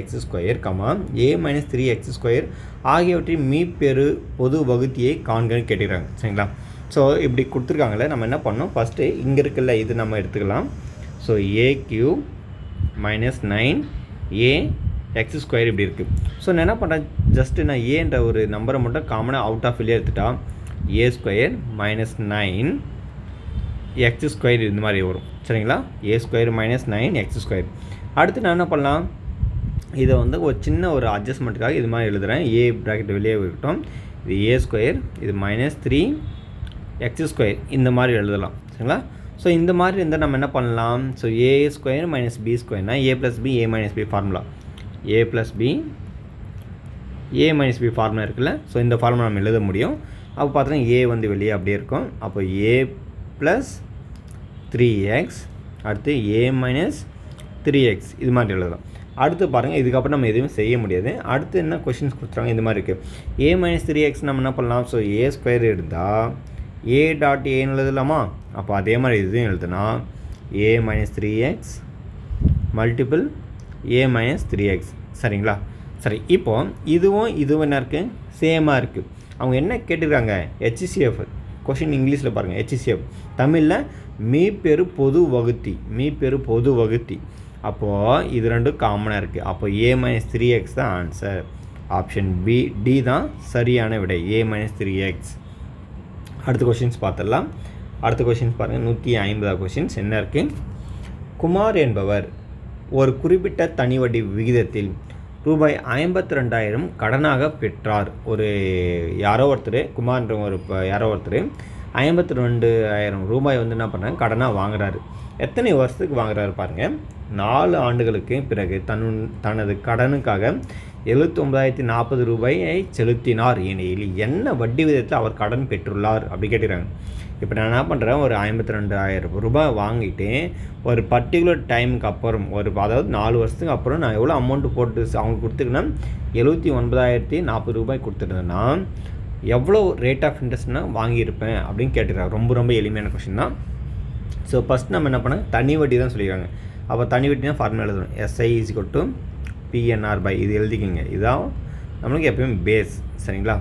A: 3x² ஆகியவற்றின் மீப்பெரு பொது வகுத்தியை காண்கன்னு கேட்டுக்கிறாங்க. சரிங்களா? ஸோ இப்படி கொடுத்துருக்காங்களே, நம்ம என்ன பண்ணோம், ஃபஸ்ட்டு இங்கே இருக்குல்ல, இது நம்ம எடுத்துக்கலாம். ஸோ a³ - 9ax² இப்படி இருக்குது. ஸோ நான் என்ன பண்ணுறேன், ஜஸ்ட்டு நான் ஏன்ற ஒரு நம்பரை மட்டும் காமனாக அவுட் ஆஃப் வெளியே எடுத்துட்டா a² - 9x² இந்த மாதிரி வரும். சரிங்களா? a² - 9x². அடுத்து நான் என்ன பண்ணலாம், இதை வந்து ஒரு சின்ன ஒரு அட்ஜஸ்ட்மெண்ட்டுக்காக இது மாதிரி எழுதுகிறேன். ஏ ப்ராக்கெட் வெளியே இருக்கட்டும். இது a², இது -3x² இந்த மாதிரி எழுதலாம். சரிங்களா? ஸோ இந்த மாதிரி இருந்தால் நம்ம என்ன பண்ணலாம், so a² - b²னா a + b a - b formula. a + b a - b formula இருக்குல்ல. ஸோ இந்த ஃபார்முலா நம்ம எழுத முடியும். அப்போ பார்த்தோன்னா a வந்து வெளியே அப்படியே இருக்கும். அப்போ a + 3x அடுத்து a - 3x இது மாதிரி எழுதலாம். அடுத்து பாருங்கள், இதுக்கப்புறம் நம்ம எதுவும் செய்ய முடியாது. அடுத்து என்ன கொஷின்ஸ் கொடுத்துறாங்க, இந்த மாதிரி இருக்குது. a - 3x நம்ம என்ன பண்ணலாம், ஸோ a² எடுத்தால் a.a எழுதலாமா. அப்போ அதே மாதிரி இதுவும் எழுதுனா a - 3x multiple a - 3x. சரிங்களா? சரி, இப்போது இதுவும் என்ன இருக்குது, சேமாக இருக்குது. அவங்க என்ன கேட்டுருக்காங்க, HCF கொஷின் இங்கிலீஷில் பாருங்கள். HCF தமிழில் மீப்பெரு பொது வகுத்தி. அப்போது இது ரெண்டும் காமனாக இருக்குது. அப்போ a - 3x தான் ஆன்சர். ஆப்ஷன் டி தான் சரியான விடை, a - 3x. அடுத்த கொஷின்ஸ் பார்த்துடலாம். அடுத்த கொஷின்ஸ் பாருங்கள். 150 கொஷின்ஸ். என்ன இருக்குது, குமார் என்பவர் ஒரு குறிப்பிட்ட தனி வட்டி விகிதத்தில் ரூபாய் 52,000 கடனாக பெற்றார். ஒரு யாரோ ஒருத்தர், குமார்ன்ற ஒரு யாரோ ஒருத்தர் 52,000 ரூபாய் வந்து என்ன பண்ணுறாங்க கடனாக வாங்குறாரு. எத்தனை வருஷத்துக்கு வாங்குறாரு பாருங்கள். 4 ஆண்டுகளுக்கு பிறகு தனது கடனுக்காக 79,040 ரூபாயை செலுத்தினார் எனில் என்ன வட்டி விதத்தில் அவர் கடன் பெற்றுள்ளார் அப்படி கேட்டுக்கிறாங்க. இப்போ நான் என்ன பண்ணுறேன், ஒரு 52,000 ரூபாய் வாங்கிட்டு ஒரு பர்டிகுலர் டைமுக்கு அப்புறம் அதாவது 4 வருஷத்துக்கு அப்புறம் நான் எவ்வளோ அமௌண்ட்டு போட்டு அவங்க கொடுத்துருக்கேன்னா 79,040 ரூபாய் கொடுத்துருந்தேன்னா எவ்வளோ ரேட் ஆஃப் இன்ட்ரெஸ்ட்னா வாங்கியிருப்பேன் அப்படின்னு கேட்டுக்கிறாங்க. ரொம்ப ரொம்ப எளிமையான கொஷின் தான். ஸோ ஃபஸ்ட் நம்ம என்ன பண்ணோம், தனி வட்டி தான் சொல்லியிருக்காங்க. அப்போ தனி வட்டினா ஃபார்முலா எழுதணும். SI = PNR/, இது எழுதிக்கிங்க. இதுதான் நம்மளுக்கு எப்பயுமே பேஸ். சரிங்களா?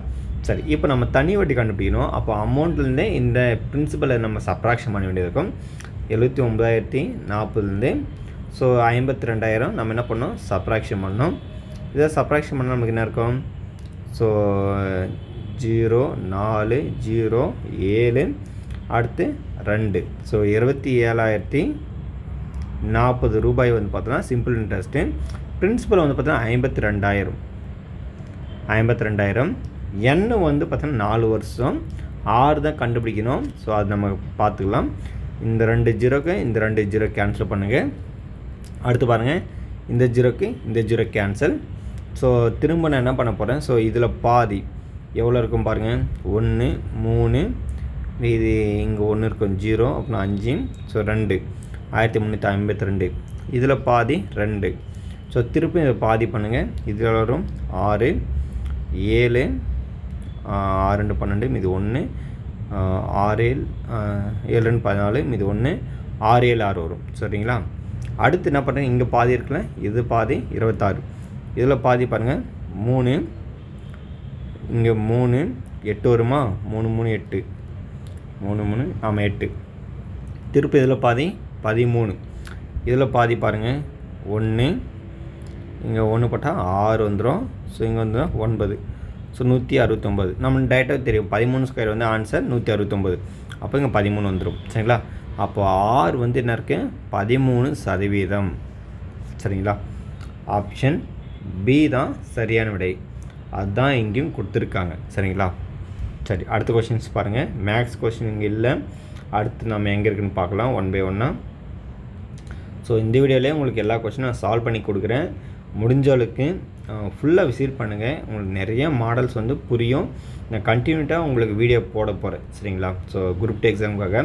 A: சரி, இப்போ நம்ம தனி வட்டி கண்டுபிடிக்கணும். அப்போ அமௌண்ட்லேருந்தே இந்த பிரின்சிபலை நம்ம சப்ராக்ஷன் பண்ண வேண்டியது இருக்கும். 79,040 ஸோ 52,000 நம்ம என்ன பண்ணோம், சப்ராக்ஷன் பண்ணோம். இதை சப்ராக்ஷன் பண்ணால் நமக்கு என்ன இருக்கும், ஸோ 0 4 0 7 அடுத்து 2 ஸோ 27,040 ரூபாய் வந்து பார்த்தோன்னா சிம்பிள் இன்ட்ரெஸ்ட்டு. பிரின்சிபல் வந்து பார்த்தோன்னா 52,000 எண் வந்து பார்த்தோன்னா 4 வருஷம் 6 தான் கண்டுபிடிக்கணும். ஸோ அது நம்ம பார்த்துக்கலாம். இந்த 2 ஜீரோக்கு இந்த 2 ஜீரோ கேன்சல் பண்ணுங்கள். அடுத்து பாருங்கள், இந்த ஜீரோக்கு இந்த ஜீரோ கேன்சல். ஸோ திரும்ப நான் என்ன பண்ண போகிறேன், ஸோ இதில் பாதி எவ்வளோ இருக்கும் பாருங்கள், 1 3 இது இங்கே 1 இருக்கும் 0 அப்புறம் 5 ஸோ 2 1352 இதில் பாதி 2 ஸோ திருப்பி இதை பாதி பண்ணுங்கள். இதில் வரும் 6 7 6 2 12 மீது 1 6 7 2 14 மீது 1 6 7 6 வரும். சரிங்களா? அடுத்து என்ன பண்ணுறேன், இங்கே பாதி இருக்குல்ல, இது பாதி 26 இதில் பாதி பாருங்கள் 3 இங்கே 3 8 வருமா, 3 3 8 3 3 ஆமாம் 8 திருப்பி இதில் பாதி 13 இதில் பாதி பாருங்கள் 1 இங்கே 1 போட்டால் 6 வந்துடும். ஸோ இங்கே வந்து 9 ஸோ 169 நம்ம டேரெக்டாக தெரியும் 13² வந்து ஆன்சர் 169. அப்போ இங்கே 13 வந்துடும். சரிங்களா? அப்போ R வந்து என்ன இருக்குது, 13%. சரிங்களா? ஆப்ஷன் B தான் சரியான விடை. அதுதான் இங்கேயும் கொடுத்துருக்காங்க. சரிங்களா? சரி, அடுத்த கொஷின்ஸ் பாருங்கள். மேக்ஸ் கொஷின் இங்கே இல்லை. அடுத்து நம்ம எங்கே இருக்குதுன்னு பார்க்கலாம் ஒன் பை ஒன்னாக. ஸோ இந்த வீடியோலேயே உங்களுக்கு எல்லா கொஷினும் நான் சால்வ் பண்ணி கொடுக்குறேன். முடிஞ்சளவுக்கு ஃபுல்லாக விசிட் பண்ணுங்கள். உங்களுக்கு நிறைய மாடல்ஸ் வந்து புரியும். நான் கண்டினியூட்டாக உங்களுக்கு வீடியோ போட போகிறேன். சரிங்களா? ஸோ குரூப் 2 எக்ஸாமுக்காக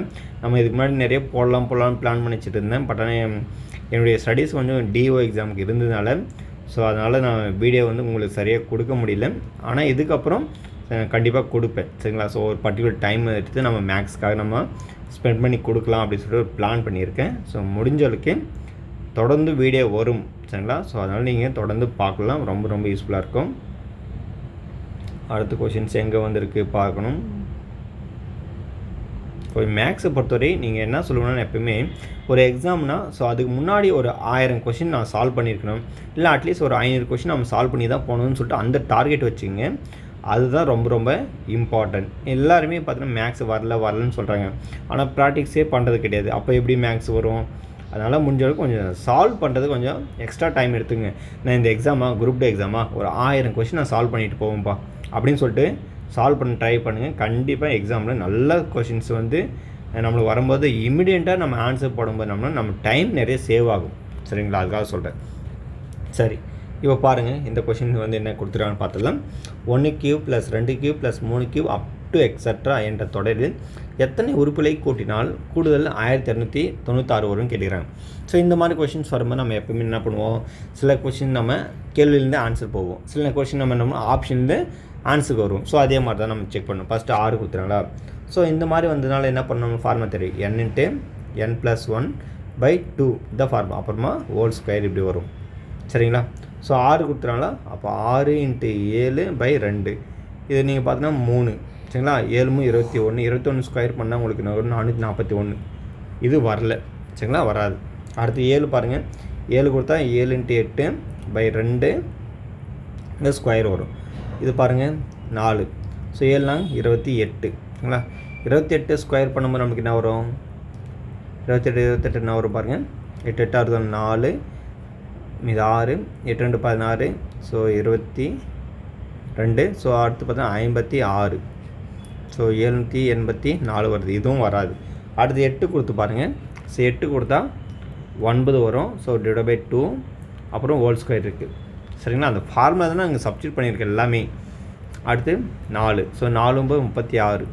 A: நம்ம இதுக்கு முன்னாடி நிறைய போடலாம்னு பிளான் பண்ணி வச்சுட்டு இருந்தேன். பட் ஆனால் என்னுடைய ஸ்டடீஸ் கொஞ்சம் DO எக்ஸாமுக்கு இருந்ததுனால ஸோ அதனால் நான் வீடியோ வந்து உங்களுக்கு சரியாக கொடுக்க முடியல. ஆனால் இதுக்கப்புறம் கண்டிப்பாக கொடுப்பேன். சரிங்களா? ஸோ ஒரு பர்டிகுலர் டைம் எடுத்து நம்ம மேக்ஸ்க்காக நம்ம ஸ்பெண்ட் பண்ணி கொடுக்கலாம் அப்படின்னு சொல்லிட்டு ஒரு பிளான் பண்ணியிருக்கேன். ஸோ முடிஞ்சளவுக்கு தொடர்ந்து வீடியோ வரும். சரிங்களா? ஸோ அதனால் நீங்கள் தொடர்ந்து பார்க்கலாம். ரொம்ப ரொம்ப யூஸ்ஃபுல்லாக இருக்கும். அடுத்த கொஷின்ஸ் எங்கே வந்திருக்கு பார்க்கணும். இப்போ மேக்ஸை பொறுத்தவரை நீங்கள் என்ன சொல்லணும்னா, எப்பவுமே ஒரு எக்ஸாம்னா ஸோ அதுக்கு முன்னாடி ஒரு 1000 கொஷின் நான் சால்வ் பண்ணியிருக்கணும், இல்லை அட்லீஸ்ட் ஒரு 500 கொஷின் நம்ம சால்வ் பண்ணி தான் போகணும்னு சொல்லிட்டு அந்த டார்கெட் வச்சுங்க. அதுதான் ரொம்ப ரொம்ப இம்பார்ட்டன்ட். எல்லாருமே பார்த்தீங்கன்னா மேக்ஸ் வரலன்னு சொல்கிறாங்க. ஆனால் ப்ராக்டிக்ஸே பண்ணுறது கிடையாது. அப்போ எப்படி மேக்ஸ் வரும்? அதனால் முடிஞ்சளவுக்கு கொஞ்சம் சால்வ் பண்ணுறது கொஞ்சம் எக்ஸ்ட்ரா டைம் எடுத்துங்க. நான் இந்த குரூப் 2 எக்ஸாமா ஒரு 1000 கொஷின் நான் சால்வ் பண்ணிட்டு போவோம்ப்பா அப்படின்னு சொல்லிட்டு சால்வ் பண்ண ட்ரை பண்ணுங்கள். கண்டிப்பாக எக்ஸாமில் நல்ல கொஷின்ஸ் வந்து நம்மளுக்கு வரும்போது இமிடியண்ட்டாக நம்ம ஆன்சர் போடும்போது நம்ம டைம் நிறைய சேவ் ஆகும். சரிங்களா? அதுக்காக சொல்கிறேன். சரி, இப்போ பாருங்கள் இந்த கொஷின் வந்து என்ன கொடுத்துருக்காங்கன்னு பார்த்துக்கலாம். 1³ + 2³ + 3³ அப் டு எக்ஸட்ரா என்ற தொடரில் எத்தனை உறுப்புகளை கூட்டினால் கூடுதல் 1296 வரும்னு கேட்குறாங்க. ஸோ இந்த மாதிரி கொஷின்ஸ் வரும்போது நம்ம எப்பவுமே என்ன பண்ணுவோம், சில கொஷின் நம்ம கேள்வியிலேருந்து ஆன்சர் போவோம், சில கொஷின் நம்ம என்ன ஆப்ஷன்லேருந்து ஆன்சருக்கு வருவோம். ஸோ அதே மாதிரி தான் நம்ம செக் பண்ணணும். ஃபஸ்ட்டு 6 கொடுத்துறாங்களா, ஸோ இந்த மாதிரி வந்ததுனால என்ன பண்ணணும், ஃபார்முலா தெரியும், n × n + 1/2 இந்த ஃபார்முலா, அப்புறமா ஹோல் ஸ்கொயர் இப்படி வரும். சரிங்களா? ஸோ 6 கொடுத்துறாங்களா, அப்போ 6 × 7/2 இது நீங்கள் பார்த்தீங்கன்னா 3. சரிங்களா? 7 × 21 21 ஸ்கொயர் பண்ணால் உங்களுக்கு 441. இது வரல. சரிங்களா? வராது. அடுத்து 7 பாருங்கள், 7 கொடுத்தா 7 × 8/2 இந்த ஸ்கொயர் வரும். இது பாருங்கள் 4. ஸோ 7 × 28. சரிங்களா? 28 ஸ்கொயர் பண்ணும்போது நமக்கு என்ன வரும், 28 என்ன வரும் பாருங்கள், 8 8 4 இது 6 8 2 16 ஸோ 22. ஸோ அடுத்து பார்த்தா 56. ஸோ 784 வருது, இதுவும் வராது. அடுத்து 8 கொடுத்து பாருங்கள். ஸோ 8 கொடுத்தா 9 வரும். ஸோ டிவைட் பை 2 அப்புறம் ஹோல் ஸ்கொயர் இருக்குது. சரிங்களா, அந்த ஃபார்முலா தானே அங்கே சப்ஸ்டியூட் பண்ணியிருக்கேன் எல்லாமே. அடுத்து 4. ஸோ 4 36,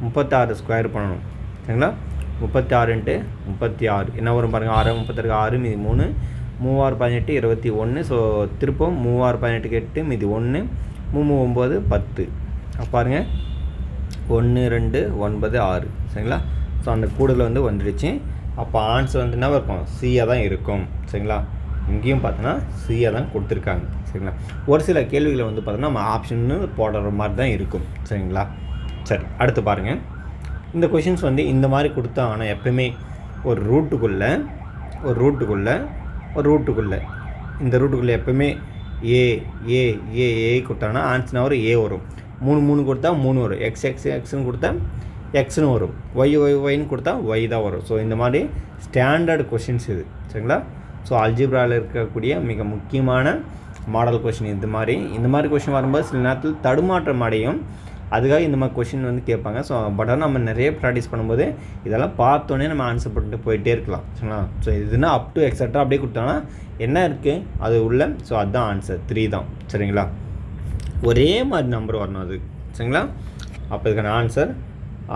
A: 36 ஸ்கொயர் பண்ணணும். சரிங்களா, 36 × 36 என்ன வரும் பாருங்கள். 6 36 6 மீதி 3 3 6 18 21. ஸோ திருப்பம் 3 6 18 8 மீதி 1 3 9 10. பாருங்கள் 1 2 9 6. சரிங்களா, ஸோ அந்த கூடுதல் வந்து வந்துடுச்சு. அப்போ ஆன்சர் வந்து என்ன இருக்கும், சியாக தான் இருக்கும். சரிங்களா, இங்கேயும் பார்த்தோன்னா சியாக தான் கொடுத்துருக்காங்க. சரிங்களா, ஒரு சில கேள்விகளை வந்து பார்த்தோன்னா நம்ம ஆப்ஷன்னு போடுற மாதிரி தான் இருக்கும். சரிங்களா, சரி அடுத்து பாருங்கள். இந்த கொஷின்ஸ் வந்து இந்த மாதிரி கொடுத்தா, ஆனால் எப்போயுமே ஒரு ரூட்டுக்குள்ளே இந்த ரூட்டுக்குள்ளே எப்போயுமே ஏ ஏ ஏ ஏ கொடுத்தாங்கன்னா ஆன்சர்னா ஒரு ஏ வரும். 3 3 கொடுத்தா 3 வரும். எக்ஸ் எக்ஸ் எக்ஸ்னு கொடுத்தா எக்ஸ்னு வரும். ஒய் ஒய் ஒய்ன்னு கொடுத்தா ஒய் தான் வரும். ஸோ இந்த மாதிரி ஸ்டாண்டர்டு கொஷின்ஸ் இது. சரிங்களா, ஸோ அல்ஜிப்ராவில் இருக்கக்கூடிய மிக முக்கியமான மாடல் கொஷின் இந்த மாதிரி கொஷின் வரும்போது சில நேரத்தில் தடுமாற்றம் அடையும். அதுக்காக இந்த மாதிரி கொஷின் வந்து கேட்பாங்க. ஸோ பட் ஆனால் நம்ம நிறைய ப்ராக்டிஸ் பண்ணும்போது இதெல்லாம் பார்த்தோன்னே நம்ம ஆன்சர் பண்ணிட்டு போயிட்டே இருக்கலாம். சரிங்களா, ஸோ இதுனா அப் டு எக்ஸட்ரா அப்படியே கொடுத்தோன்னா என்ன இருக்குது அது உள்ள. ஸோ அதுதான் ஆன்சர் 3 தான். சரிங்களா, ஒரே மாதிரி நம்பர் வரணும் அது. சரிங்களா, அப்போ இதுக்கான ஆன்சர்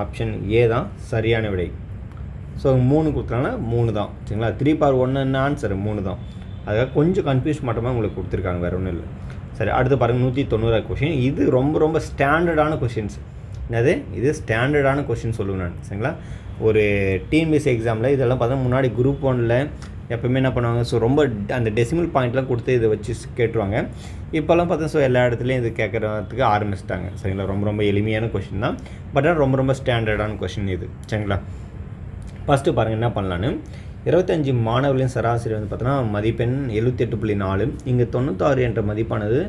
A: ஆப்ஷன் ஏ தான் சரியான விடை. ஸோ 3 கொடுத்தாங்கன்னா 3 தான். சரிங்களா, 3 பவர் 1 ஆன்சர் 3 தான். அதுக்காக கொஞ்சம் கன்ஃபியூஸ் மட்டுமே உங்களுக்கு கொடுத்துருக்காங்க, வேறு ஒன்றும் இல்லை. சரி அடுத்து பாருங்கள் 190 கொஷின். இது ரொம்ப ஸ்டாண்டர்டான கொஷின்ஸ். என்னது இது ஸ்டாண்டர்டான கொஷின் சொல்லுவேன் நான். சரிங்களா, ஒரு டிஎன்பிஎஸ்சி எக்ஸாமில் இதெல்லாம் பார்த்தா முன்னாடி குரூப் 1ல் எப்போவுமே என்ன பண்ணுவாங்க, ஸோ ரொம்ப அந்த டெசிமல் பாயிண்ட்லாம் கொடுத்து இதை வச்சு கேட்டுருவாங்க. இப்போல்லாம் பார்த்தா ஸோ எல்லா இடத்துலையும் இது கேட்குறதுக்கு ஆரம்பிச்சிட்டாங்க. சரிங்களா, ரொம்ப எளிமையான கொஷின் தான். பட் ஆனால் ரொம்ப ஸ்டாண்டர்டான கொஷின் இது. சரிங்களா, ஃபஸ்ட்டு பாருங்கள் என்ன பண்ணலான்னு. 25 மாணவர்களின் சராசரி வந்து பார்த்தோன்னா மதிப்பெண் 78.4. இங்கே 96 என்ற மதிப்பானது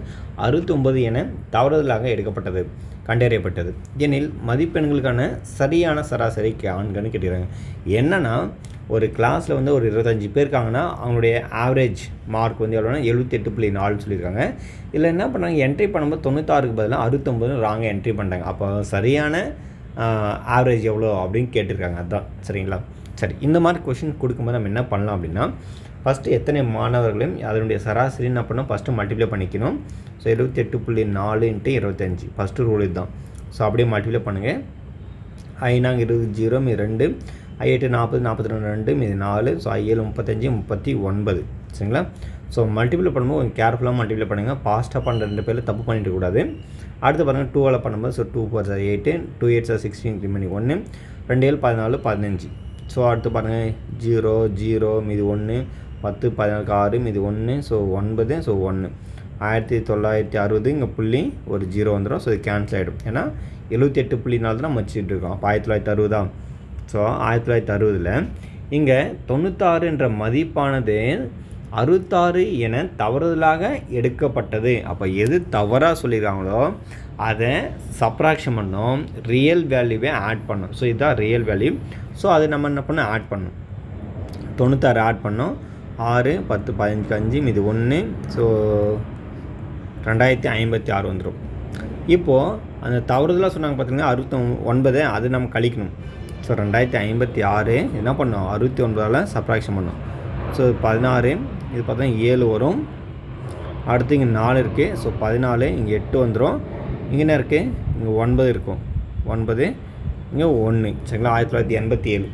A: 69 என தவறுதலாக எடுக்கப்பட்டது கண்டறியப்பட்டது. எனில் மதிப்பெண்களுக்கான சரியான சராசரி காண்கன்னு கேட்டுக்கிறாங்க. என்னென்னா ஒரு கிளாஸில் வந்து ஒரு 25 பேர் இருக்காங்கன்னா அவங்களுடைய ஆவரேஜ் மார்க் வந்து எவ்வளோனா 78.4 சொல்லியிருக்காங்க. இதில் என்ன பண்ணாங்க, என்ட்ரி பண்ணும்போது 96க்கு பதிலாக 69 ராங்காக என்ட்ரி பண்ணிட்டாங்க. அப்போ சரியான ஆவரேஜ் எவ்வளோ அப்படின்னு கேட்டிருக்காங்க. அதுதான். சரிங்களா, சரி இந்த மாதிரி கொஷின் கொடுக்கும்போது நம்ம என்ன பண்ணலாம் அப்படின்னா, ஃபஸ்ட்டு எத்தனை மாணவர்களையும் அதனுடைய சராசரி என்ன பண்ணோம், ஃபஸ்ட்டு மல்டிப்ளை பண்ணிக்கணும். ஸோ 78.4 × 25 ஃபஸ்ட்டு ரூல் இதுதான். ஸோ அப்படியே மல்டிப்ளை பண்ணுங்கள். 5 20 0 மீது 2 8 40 42 2 மீது 4. ஸோ 7 35 39. சரிங்களா, ஸோ மல்டிப்ளை பண்ணும்போது கொஞ்சம் கேர்ஃபுல்லாக மல்டிப்ளை பண்ணுங்கள். ஃபாஸ்ட்டாக பண்ணுற 2 பேரில் தப்பு பண்ணிட்டு கூடாது. அடுத்து பாருங்கள் 2ஆல் பண்ணும்போது ஸோ 2 4 8 2 8 16 மணி 1 2 7 14 15. ஸோ அடுத்து பாருங்கள் 0 0 மீது 1 10 14 6 மீது 1. ஸோ 9. ஸோ 1 1960. இங்கே புள்ளி ஒரு 0 வந்துடும். ஸோ இது கேன்சல் ஆகிடும். ஏன்னா 78.4 தான் நம்ம வச்சுட்டு இருக்கோம். அப்போ 1960 தான். ஸோ 1960ல் இங்கே 96 என்ற மதிப்பானது 66 என தவறுதலாக எடுக்கப்பட்டது. அப்போ எது தவறாக சொல்லியிருக்காங்களோ அதை சப்ராக்ஷன் பண்ணோம், ரியல் வேல்யூவே ஆட் பண்ணோம். ஸோ இதுதான் ரியல் வேல்யூ. ஸோ அது நம்ம என்ன பண்ணோம், ஆட் பண்ணோம். 96 ஆட் பண்ணோம். 6 10 15 5 மீது 1. ஸோ 2056 வந்துடும். இப்போது அந்த தவறுதலாக சொன்னாங்க பார்த்தீங்கன்னா 69, அது நம்ம கழிக்கணும். ஸோ 2056 என்ன பண்ணோம், 69ஆல் சப்ராக்ஷன் பண்ணோம். ஸோ 16 இது பார்த்தா 7 வரும். அடுத்து இங்கே 4 இருக்குது. ஸோ 14 இங்கே 8 வந்துடும். இங்கே என்ன இருக்குது, இங்கே 9 இருக்கும். 9 இங்கே 1. சரிங்களா, 1987.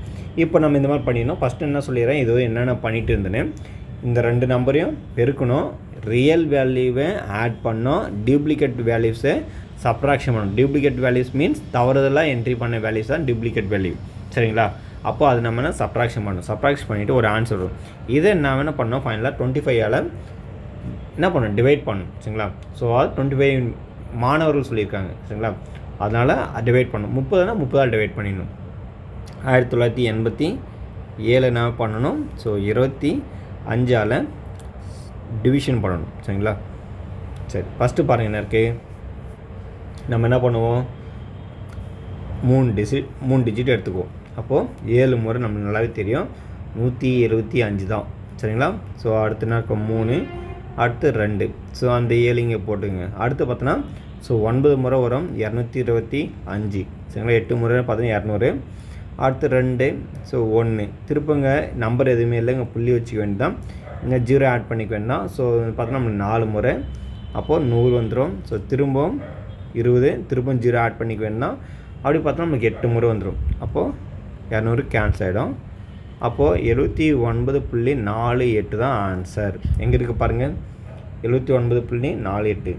A: இப்போ நம்ம இந்த மாதிரி பண்ணிடணும். ஃபஸ்ட்டு என்ன சொல்லிடுறேன், இது என்னென்ன பண்ணிகிட்டு இருந்தேன்னு. இந்த 2 நம்பரையும் பெருக்கணும், ரியல் வேல்யூவை ஆட் பண்ணோம், டூப்ளிகேட் வேல்யூஸை சப்ராக்ஷன் பண்ணணும். டூப்ளிகேட் வேல்யூஸ் மீன்ஸ் தவறுதலாக என்ட்ரி பண்ண வேல்யூஸ் தான் டூப்ளிகேட் வேல்யூ. சரிங்களா, அப்போ அது நம்ம என்ன சப்ராக்ஷன் பண்ணணும். சப்ராக்ஷன் பண்ணிவிட்டு ஒரு ஆன்சர் வரும். இதை நான் என்ன பண்ணோம், ஃபைனலாக 25ஆல் என்ன பண்ணணும், டிவைட் பண்ணணும். சரிங்களா, ஸோ அது 25 மாணவர்கள் சொல்லியிருக்காங்க. சரிங்களா, அதனால் டிவைட் பண்ணணும். 30னா 30ஆல் டிவைட் பண்ணிடணும். 1987 என்ன பண்ணணும், ஸோ 25ஆல் டிவிஷன் பண்ணணும். சரிங்களா, சரி ஃபஸ்ட்டு பாருங்கள் என்ன இருக்குது. நம்ம என்ன பண்ணுவோம், 3 டிஜிட் எடுத்துக்குவோம். அப்போது 7 முறை நம்மளுக்கு நல்லாவே தெரியும், 175 தான். சரிங்களா, ஸோ அடுத்து என்ன இருக்கும் 3, அடுத்து 2. ஸோ அந்த 7 இங்கே போட்டுங்க. அடுத்து பார்த்தோன்னா ஸோ 9 முறை வரும் 225 சரிங்களா. 8 முறை பார்த்தீங்கன்னா 200. அடுத்து 2 ஸோ 1 திருப்பங்க நம்பர் எதுவுமே இல்லை, இங்கே புள்ளி வச்சுக்க வேண்டியதான், இங்கே 0 ஆட் பண்ணிக்க வேண்டாம். ஸோ பார்த்தோன்னா நம்மளுக்கு 4 முறை அப்போது 100 வந்துடும். ஸோ திரும்பவும் 20 திரும்பவும் 0 ஆட் பண்ணிக்க வேண்டாம். அப்படி பார்த்தோன்னா நமக்கு 8 முறை வந்துடும். அப்போது 200 கேன்சல் ஆகிடும். அப்போது 79.48 தான் ஆன்சர். எங்கே இருக்குது பாருங்கள், 79.48.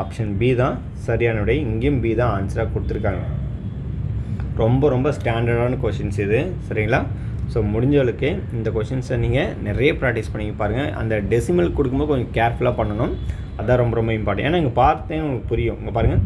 A: ஆப்ஷன் பி தான் சரியான விடை. இங்கேயும் பி தான் ஆன்சராக கொடுத்துருக்காங்க. ரொம்ப ரொம்ப ஸ்டாண்டர்டான கொஷின்ஸ் இது சரிங்களா. ஸோ முடிஞ்சவளுக்கு இந்த கொஷின்ஸை நீங்கள் நிறைய ப்ராக்டிஸ் பண்ணி பாருங்கள். அந்த டெசிமல் கொடுக்கும்போது கொஞ்சம் கேர்ஃபுல்லாக பண்ணணும், அதுதான் ரொம்ப ரொம்ப இம்பார்ட்டன்ட். ஏன்னா இங்கே பார்த்தேன் உங்களுக்கு புரியும். இங்கே பாருங்கள்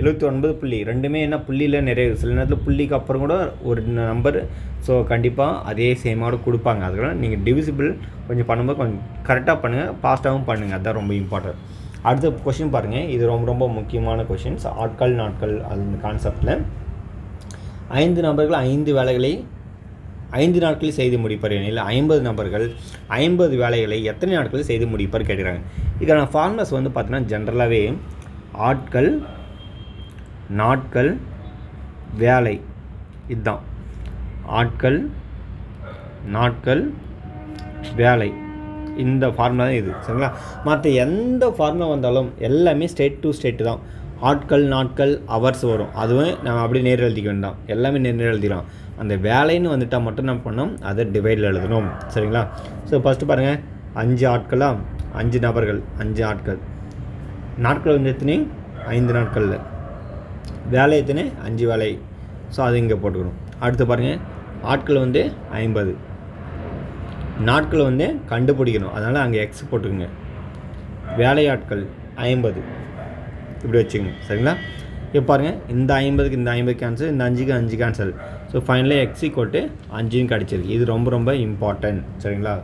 A: 79 புள்ளி, ரெண்டுமே என்ன புள்ளியில் நிறைய, சில நேரத்தில் புள்ளிக்கு அப்புறம் கூட ஒரு நம்பர், ஸோ கண்டிப்பாக அதே சேமோட கொடுப்பாங்க. அதனால நீங்கள் டிவிசிபிள் கொஞ்சம் பண்ணும்போது கொஞ்சம் கரெக்டாக பண்ணுங்கள், ஃபாஸ்ட்டாகவும் பண்ணுங்கள், அதுதான் ரொம்ப இம்பார்ட்டன்ட். அடுத்த கொஷின் பாருங்கள், இது ரொம்ப ரொம்ப முக்கியமான கொஷின்ஸ். ஆட்கள் நாட்கள் அந்த கான்செப்டில் 5 நபர்கள் 5 வேலைகளை 5 நாட்களில் செய்து முடிப்பார் எனில் 50 நபர்கள் 50 வேலைகளை எத்தனை நாட்களில் செய்து முடிப்பார் கேட்குறாங்க. இதுக்கான ஃபார்முலாஸ் வந்து பார்த்தீங்கன்னா ஜென்ரலாகவே ஆட்கள் நாட்கள் வேலை, இதுதான் ஆட்கள் நாட்கள் வேலை, இந்த ஃபார்முலா தான் இது சரிங்களா. மற்ற எந்த ஃபார்முலா வந்தாலும் எல்லாமே ஸ்டேட் டு ஸ்டேட்டு தான். ஆட்கள் நாட்கள் ஹவர்ஸ் வரும், அதுவும் நம்ம அப்படியே நேரில் எழுதிக்க வேண்டாம், எல்லாமே நேரில் எழுதிடும். அந்த வேலைன்னு வந்துட்டால் மட்டும் நம்ம பண்ணோம், அதை டிவைடில் எழுதணும் சரிங்களா. ஸோ ஃபஸ்ட்டு பாருங்கள், 5 ஆட்களாக 5 நபர்கள் 5 ஆட்கள், நாட்கள் வந்து எத்தனை 5 நாட்களில், வேலை எத்தனை 5 வேலை, ஸோ அது இங்கே போட்டுக்கணும். அடுத்து பாருங்கள், ஆட்கள் வந்து 50, நாட்கள் வந்து கண்டுபிடிக்கணும், அதனால் அங்கே எக்ஸ் போட்டுக்குங்க. வேலையாட்கள் 50 இப்படி வச்சுக்கோங்க சரிங்களா. இப்போ பாருங்கள், இந்த 50க்கு இந்த 50 கேன்சல், இந்த 5க்கு 5 கேன்சல். ஸோ ஃபைனலாக எக்ஸ் ஈக்குவல் 5 கிடச்சிருக்கு. இது ரொம்ப ரொம்ப இம்பார்ட்டன்ட் சரிங்களா.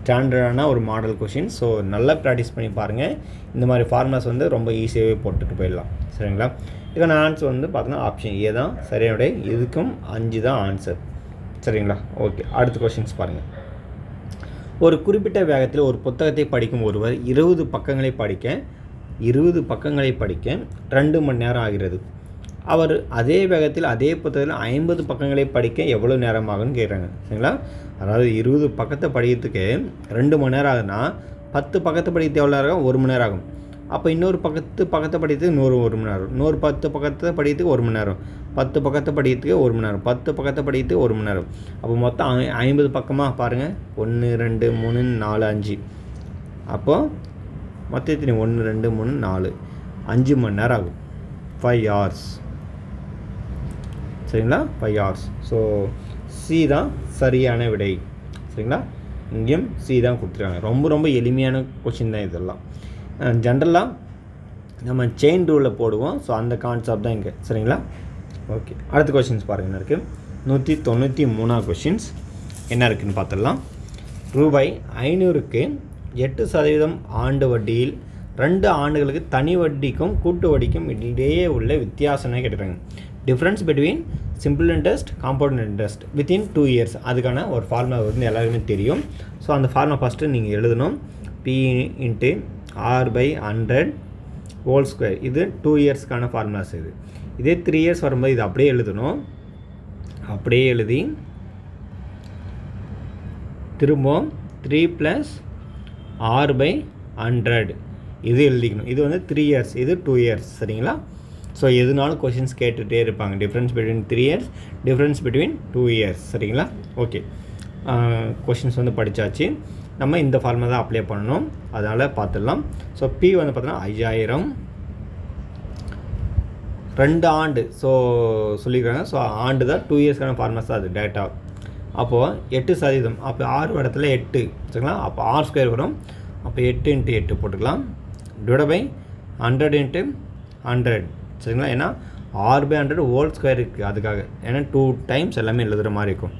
A: ஸ்டாண்டர்டான ஒரு மாடல் கொஷின். ஸோ நல்லா ப்ராக்டிஸ் பண்ணி பாருங்கள். இந்த மாதிரி ஃபார்முலாஸ் வந்து ரொம்ப ஈஸியாகவே போட்டுட்டு போயிடலாம் சரிங்களா. இதுக்கான ஆன்சர் வந்து பார்த்தீங்கன்னா ஆப்ஷன் ஏ தான் சரியான விடை. இதுக்கும் 5 தான் ஆன்சர் சரிங்களா. ஓகே, அடுத்த கொஷின்ஸ் பாருங்கள். ஒரு குறிப்பிட்ட வேகத்தில் ஒரு புத்தகத்தை படிக்கும் ஒருவர் 20 பக்கங்களை படிக்க 2 மணி நேரம் ஆகிறது. அவர் அதே வேகத்தில் அதே புத்தகத்தில் 50 பக்கங்களை படிக்க எவ்வளோ நேரம் ஆகும்னு கேட்குறாங்க சரிங்களா. அதாவது 20 பக்கத்தை படிக்கிறதுக்கு 2 மணி நேரம் ஆகுதுன்னா 10 பக்கத்தை படிக்கிறது எவ்வளோ நேரம் ஆகும், 1 மணி நேரம் ஆகும். அப்போ இன்னொரு பக்கத்தை படிக்கிறதுக்கு 1 மணி நேரம், இன்னொரு 10 பக்கத்தை படிக்கிறதுக்கு 1 மணி நேரம், 10 பக்கத்தை படிக்கிறதுக்கு 1 மணி நேரம், 10 பக்கத்தை படிக்கிறதுக்கு 1 மணி நேரம். அப்போ மொத்தம் 50 பக்கமாக பாருங்கள், 1 2 3 4 5. அப்போது மொத்தம் எத்தனை 1 2 3 4 5 மணி நேரம் ஆகும், 5 hours சரிங்களா, 5 hours. ஸோ சி தான் சரியான விடை சரிங்களா. இங்கேயும் சி தான் கொடுத்துருக்காங்க. ரொம்ப ரொம்ப எளிமையான கொஷின் தான் இதெல்லாம். ஜென்ரலாக நம்ம செயின் ரூலில் போடுவோம். ஸோ அந்த கான்செப்ட் தான் இங்கே சரிங்களா. ஓகே, அடுத்த கொஷின்ஸ் பாருங்கள் என்ன இருக்குது. 193 கொஷின்ஸ் என்ன இருக்குதுன்னு பார்த்துடலாம். ரூபாய் 500க்கு 8% ஆண்டு வட்டியில் 2 ஆண்டுகளுக்கு தனி வட்டிக்கும் கூட்டு வட்டிக்கும் இடையே உள்ள வித்தியாசம்னு கேட்டுறாங்க. Difference between simple interest compound interest within 2 years. அதுக்கான ஒரு ஃபார்முலா வந்து எல்லாருக்குமே தெரியும். ஸோ அந்த ஃபார்முலா ஃபஸ்ட்டு நீங்கள் எழுதணும். P × R/100 whole square. இது 2 yearsக்கான ஃபார்முலாஸ். இதே 3 years வரும்போது இது அப்படியே எழுதணும். அப்படியே எழுதி திரும்பவும் 3 + R/100 இது எழுதிக்கணும். இது வந்து 3 years, இது 2 years சரிங்களா. ஸோ எதுனாலும் கொஷின்ஸ் கேட்டுகிட்டே இருப்பாங்க. Difference between 3 years, difference between 2 years சரிங்களா. ஓகே, கொஷின்ஸ் வந்து படித்தாச்சு. நம்ம இந்த ஃபார்முலா தான் அப்ளை பண்ணணும், அதனால் பார்த்துடலாம். ஸோ பி வந்து பார்த்தோன்னா 5000 2 ஆண்டு. ஸோ சொல்லியிருக்காங்க. ஸோ ஆண்டு தான் 2 yearsக்கான ஃபார்முலாஸ் தான் அது டேட்டா. அப்போது 8%, அப்போ 6 இடத்துல 8 சரிங்களா. அப்போ R² வரும். அப்போ 8 × 8 போட்டுக்கலாம். /100 × 100 சரிங்களா. ஏன்னா R/100 ஹோல் ஸ்கொயர் இருக்குது, அதுக்காக. ஏன்னா 2 times எல்லாமே எழுதுகிற மாதிரி இருக்கும்.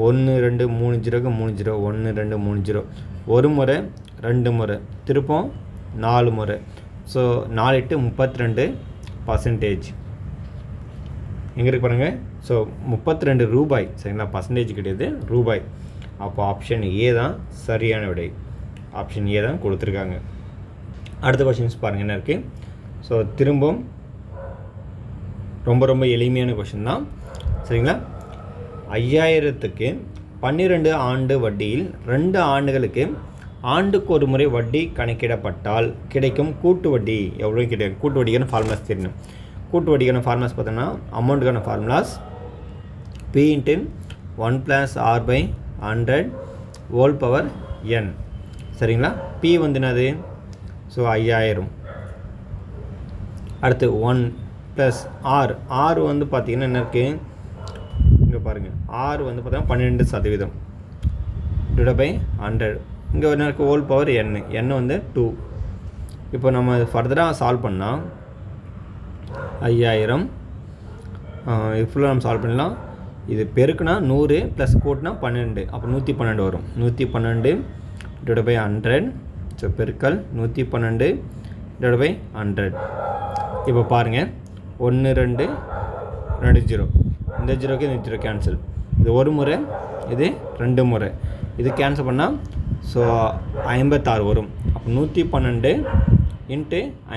A: 1 2 3 0க்கு 3 0, 1 2 3 0, ஒரு முறை 2 முறை, திருப்பம் 4 முறை. ஸோ 4 8 32%. எங்கே இருக்கு பாருங்கள். ஸோ 32 ரூபாய் சரிங்களா. பர்சன்டேஜ் கிடையாது, ரூபாய். அப்போ ஆப்ஷன் ஏ தான் சரியான விடை. ஆப்ஷன் ஏ தான் கொடுத்துருக்காங்க. அடுத்த கொஷின்ஸ் பாருங்கள் என்ன இருக்குது. ஸோ திரும்பவும் ரொம்ப ரொம்ப எளிமையான கொஷின் தான். சரிங்களா? 5000க்கு 12 ஆண்டு வட்டியில் 2 ஆண்டுகளுக்கு ஆண்டுக்கு ஒரு முறை வட்டி கணக்கிடப்பட்டால் கிடைக்கும் கூட்டு வட்டி எவ்வளோ கிடைக்கும்? கூட்டு வட்டிக்கான ஃபார்முலாஸ் தெரியணும். கூட்டு வட்டிக்கான ஃபார்முலாஸ் பார்த்தோன்னா அமௌண்ட்டுக்கான formulas P × 1 + R/100 whole power n. சரிங்களா? P வந்து என்னது? ஸோ 5000. அடுத்து 1 + R. R வந்து பார்த்திங்கன்னா என்ன இருக்குது? இங்கே பாருங்கள், R வந்து பார்த்தீங்கன்னா 12% /100. இங்கே என்ன இருக்குது? Whole power n. n வந்து 2. இப்போ நம்ம ஃபர்தராக சால்வ் பண்ணால் 5000 இது ஃபுல்லாக நம்ம சால்வ் பண்ணலாம். இது பெருக்குனா 100 + கூட்டினா 12, அப்போ 112 வரும். 112 /100. ஸோ பெருக்கல் 112 /100. இப்போ பாருங்கள், 1 2 2 0. இந்த 0க்கு இந்த 0 கேன்சல். இது ஒரு முறை, இது 2 முறை. இது கேன்சல் பண்ணால் ஸோ 56 வரும். அப்போ 112 ×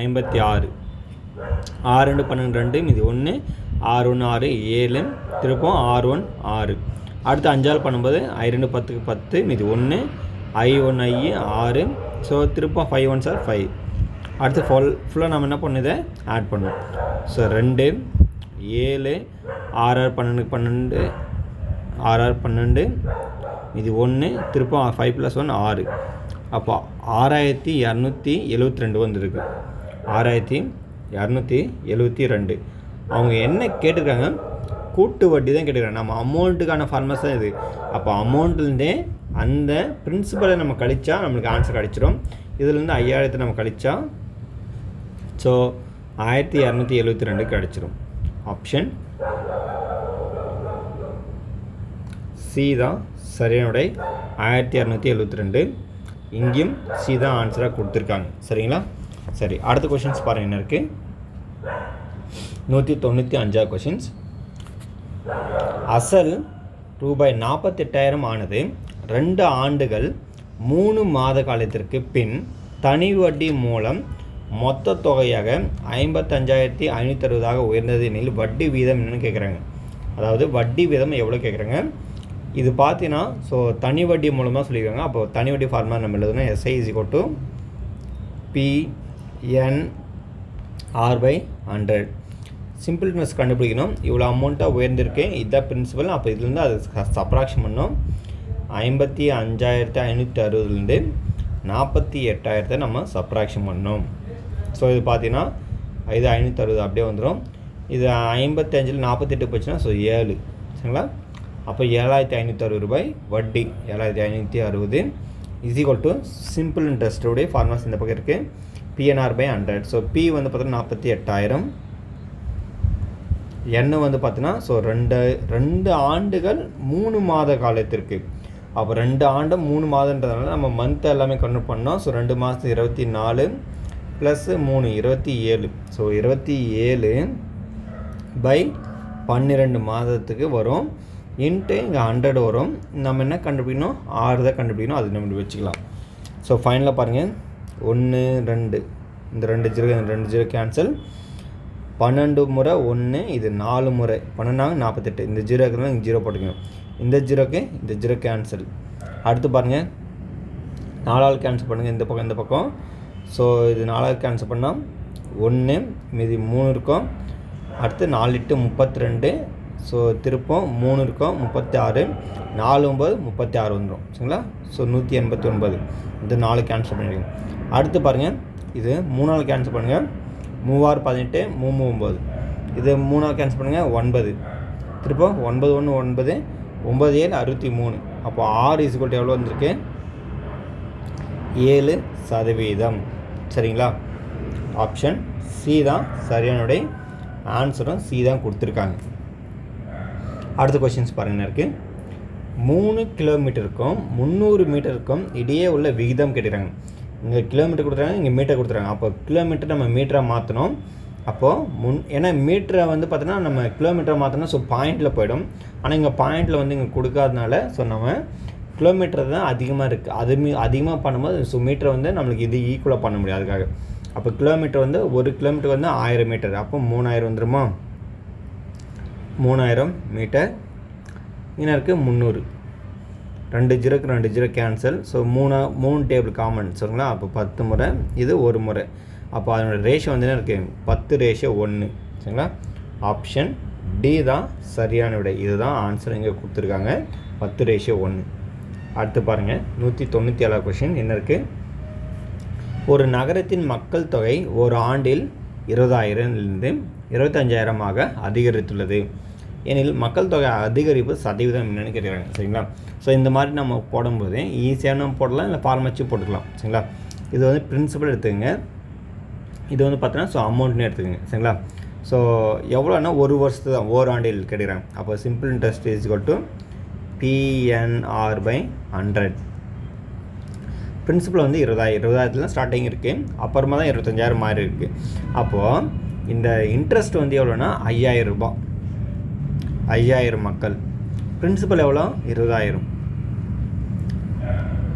A: 56. 6 2 12 2, மீதி 1, 6 1 6 7, திருப்பம் 6 1 6. அடுத்து 5ஆல் பண்ணும்போது I 2 10க்கு 10, மீதி 1, I 1 I 6. ஸோ திருப்பம் 5 1 சார் 5. அடுத்து ஃபுல்லாக நம்ம என்ன பண்ணோம்? இதை ஆட் பண்ணோம். ஸோ 2 7 6 12க்கு 12, 6 12, இது 1, திருப்பம் 5 + 1 6. அப்போ 6272 வந்துருக்கு. 6272. அவங்க என்ன கேட்டுருக்காங்க? கூட்டு வட்டி தான் கேட்டுக்கிறாங்க. நம்ம அமௌண்ட்டுக்கான ஃபார்முலாஸ் தான் இது. அப்போ அமௌண்ட்லேருந்தே அந்த பிரின்சிபலை நம்ம கழிச்சா நம்மளுக்கு ஆன்சர் கிடச்சிரும். இதுலேருந்து 5000 நம்ம கழிச்சா ஸோ 1272 கிடச்சிரும். ஆப்ஷன் சி தான் சரியானுடைய 1272. இங்கேயும் சி தான் ஆன்சராக கொடுத்துருக்காங்க. சரிங்களா? சரி, அடுத்த கொஷின்ஸ் பாருங்கள் என்ன இருக்குது. 195 கொஷின்ஸ். அசல் ரூபாய் 48,000 ஆனது 2 ஆண்டுகள் 3 மாத காலத்திற்கு பின் தனி வட்டி மூலம் மொத்த தொகையாக 55,560 உயர்ந்தது எனில் வட்டி வீதம் என்னென்னு கேட்குறாங்க. அதாவது வட்டி வீதம் எவ்வளோ கேட்குறாங்க. இது பார்த்தீங்கன்னா ஸோ தனி வட்டி மூலமாக சொல்லியிருக்காங்க. அப்போ தனி வட்டி ஃபார்முலா நம்ம எழுதுனா SI = P/N/R/100. சிம்பிள்னஸ் கண்டுபிடிக்கணும். இவ்வளோ அமௌண்ட்டாக உயர்ந்திருக்கு, இதுதான் பிரின்சிபல். அப்போ இதுலேருந்து அது சப்ராக்ஷன் பண்ணோம். 55,560லேருந்து 48,000 நம்ம சப்ராக்ஷன் பண்ணோம். ஸோ இது பார்த்தீங்கன்னா இது 560 அப்படியே வந்துடும். இது 55ல் 48 போச்சுன்னா ஸோ 7. சரிங்களா? அப்போ 7,560 ரூபாய் வட்டி. 7,560 = சிம்பிள் இன்ட்ரெஸ்டோடைய ஃபார்முலாஸ் இந்த பக்கம் இருக்குது. P/N/R/100. ஸோ P வந்து பார்த்தீங்கன்னா 48,000. N வந்து பார்த்தீங்கன்னா ஸோ 2 ஆண்டுகள் 3 மாத காலத்திற்கு. அப்போ 2 ஆண்டு 3 மாதன்றதுனால நம்ம மந்த் எல்லாமே கன்வெர்ட் பண்ணோம். ஸோ 2 மாதம் 24 + 3 27. ஸோ 27/12 மாதத்துக்கு வரும். இன்ட்டு இங்கே 100 வரும். நம்ம என்ன கண்டுபிடிக்கணும்? 6 தான் கண்டுபிடிக்கணும். அது நம்ம வச்சுக்கலாம். ஸோ ஃபைனலாக பாருங்கள், 1 2 இந்த 2 0 கேன்சல். 12 முறை 1, இது 4 முறை 12 48. இந்த 0க்கு இங்கே 0 போட்டுக்கணும். இந்த 0க்கு இந்த 0 கேன்சல். அடுத்து பாருங்கள், 4ஆல் கேன்சல் பண்ணுங்கள் இந்த பக்கம். ஸோ இது 4ஆல் கேன்சல் பண்ணால் 1, மீதி 3 இருக்கும். அடுத்து 4 8 32. ஸோ திருப்பம் 3 இருக்கும் 36. 4 9 36 வந்துடும். சரிங்களா? ஸோ 189. இந்த 4 கேன்சல் பண்ணிடுங்க. அடுத்து பாருங்கள், இது 3ஆல் கேன்சல் பண்ணுங்கள். 3 6 18, 3 9. இது 3ஆல் கேன்சல் பண்ணுங்கள் 9. திருப்பம் 9 1 9, 9 7 63. அப்போ R = எவ்வளோ வந்திருக்கு? 7%. சரிங்களா? ஆப்ஷன் சி தான் சரியானுடைய ஆன்சரும் சி தான் கொடுத்துருக்காங்க. அடுத்த கொஷின்ஸ் பாருங்கள் இருக்குது. 3 கிலோமீட்டருக்கும் 300 மீட்டருக்கும் இடையே உள்ள விகிதம் கேட்டுக்கிறாங்க. இங்கே கிலோமீட்டர் கொடுத்துறாங்க, இங்கே மீட்டர் கொடுத்துறாங்க. அப்போ கிலோமீட்டர் நம்ம மீட்டராக மாற்றணும். அப்போது ஏன்னா மீட்டரை வந்து பார்த்தோன்னா நம்ம கிலோமீட்டரை மாற்றினா ஸோ பாயிண்டில் போயிடும். ஆனால் இங்கே பாயிண்டில் வந்து இங்கே கொடுக்காதனால ஸோ நம்ம கிலோமீட்டர் தான் அதிகமாக இருக்குது. அதிகமாக பண்ணும்போது ஸோ மீட்டரை வந்து நம்மளுக்கு இது ஈக்குவலாக பண்ண முடியாது. அதுக்காக அப்போ கிலோமீட்டர் வந்து 1 கிலோமீட்டர் வந்து 1000 மீட்டர். அப்போ 3000 வந்துடுமா? 3000 மீட்டர். இங்கே இருக்குது 300. 2 ஜீரோக்கு 2 zero cancel. So 3 table common சரிங்களா. அப்போ 10 முறை, இது ஒரு முறை. அப்போ அதனோட ரேஷியோ வந்து என்ன இருக்குது? 10:1 சரிங்களா. ஆப்ஷன் டி தான் சரியான விடை. இதுதான் ஆன்சர் இங்கே கொடுத்துருக்காங்க, 10:1. அடுத்து பாருங்கள் 197 கொஷின் என்ன இருக்குது? ஒரு நகரத்தின் மக்கள் தொகை ஒரு ஆண்டில் 20,000 25,000 அதிகரித்துள்ளது எனில் மக்கள் தொகை அதிகரிப்பு சதவீதம் என்னென்னு கேட்குறாங்க சரிங்களா. ஸோ இந்த மாதிரி நம்ம போடும்போது ஈஸியாக நம்ம போடலாம், இல்லை ஃபார்மச்சு போட்டுக்கலாம் சரிங்களா. இது வந்து பிரின்சிபல் எடுத்துக்கங்க, இது வந்து பார்த்தீங்கன்னா ஸோ அமௌண்ட்னு எடுத்துக்கங்க சரிங்களா. ஸோ எவ்வளோன்னா ஒரு வருஷத்து தான், ஓராண்டில் கேட்குறாங்க. அப்போ simple interest is equal to PNR/100. Principal வந்து 20,000 ஸ்டார்டிங் இருக்குது, அப்புறமா தான் 25,000 மாதிரி இருக்குது. அப்போது இந்த இன்ட்ரெஸ்ட் வந்து எவ்வளோன்னா 5,000 ரூபாய். 5,000 மக்கள், பிரின்சிபல் எவ்வளோ? 20,000.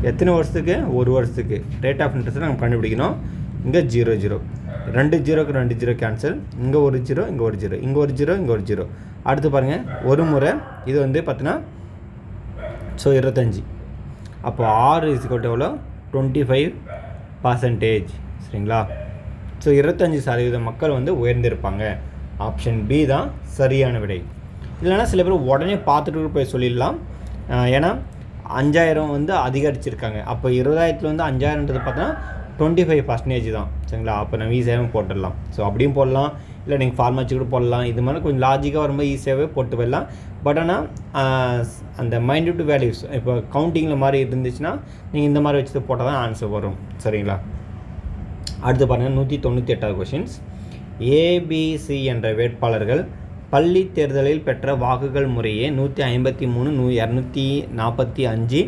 A: எத்தனை வருஷத்துக்கு? ஒரு வருஷத்துக்கு. ரேட் ஆஃப் இன்ட்ரெஸ்ட்டை நம்ம கண்டுபிடிக்கணும். இங்கே 0 2 ஜீரோக்கு 2 ஜீரோ கேன்சல். இங்கே ஒரு ஜீரோ, இங்கே ஒரு ஜீரோ, இங்கே ஒரு ஜீரோ, இங்கே ஒரு ஜீரோ. அடுத்து பாருங்கள் ஒரு முறை, இது வந்து பார்த்தீங்கன்னா ஸோ 25. அப்போ R இஸ் ஈக்குவல் டு எவ்வளோ? 25% சரிங்களா. ஸோ 25% மக்கள் வந்து உயர்ந்திருப்பாங்க. ஆப்ஷன் பி தான் சரியான விடை. இல்லைனா சில பேர் உடனே பார்த்துட்டு போய் சொல்லிடலாம், ஏன்னா 5,000 வந்து அதிகரிச்சிருக்காங்க. அப்போ 20,000 வந்து 5,000ன்றது பார்த்தா 25% தான் சரிங்களா. அப்போ நம்ம ஈஸியாகவே போட்டுடலாம். ஸோ அப்படியும் போடலாம், இல்லை நீங்கள் ஃபார்மாச்சு கூட போடலாம். இது மாதிரி கொஞ்சம் லாஜிக்காக ரொம்ப ஈஸியாகவே போட்டு போயிடலாம். பட் ஆனால் அந்த மைன்யூட் வேல்யூஸ் இப்போ கவுண்டிங்கில் மாதிரி இருந்துச்சுன்னா நீங்கள் இந்த மாதிரி வச்சு போட்டால் தான் ஆன்சர் வரும் சரிங்களா. அடுத்து பாருங்கள் 198 கொஷின்ஸ். ஏபிசி என்ற வேட்பாளர்கள் பள்ளி தேர்தலில் பெற்ற வாக்குகள் முறையே 153, 245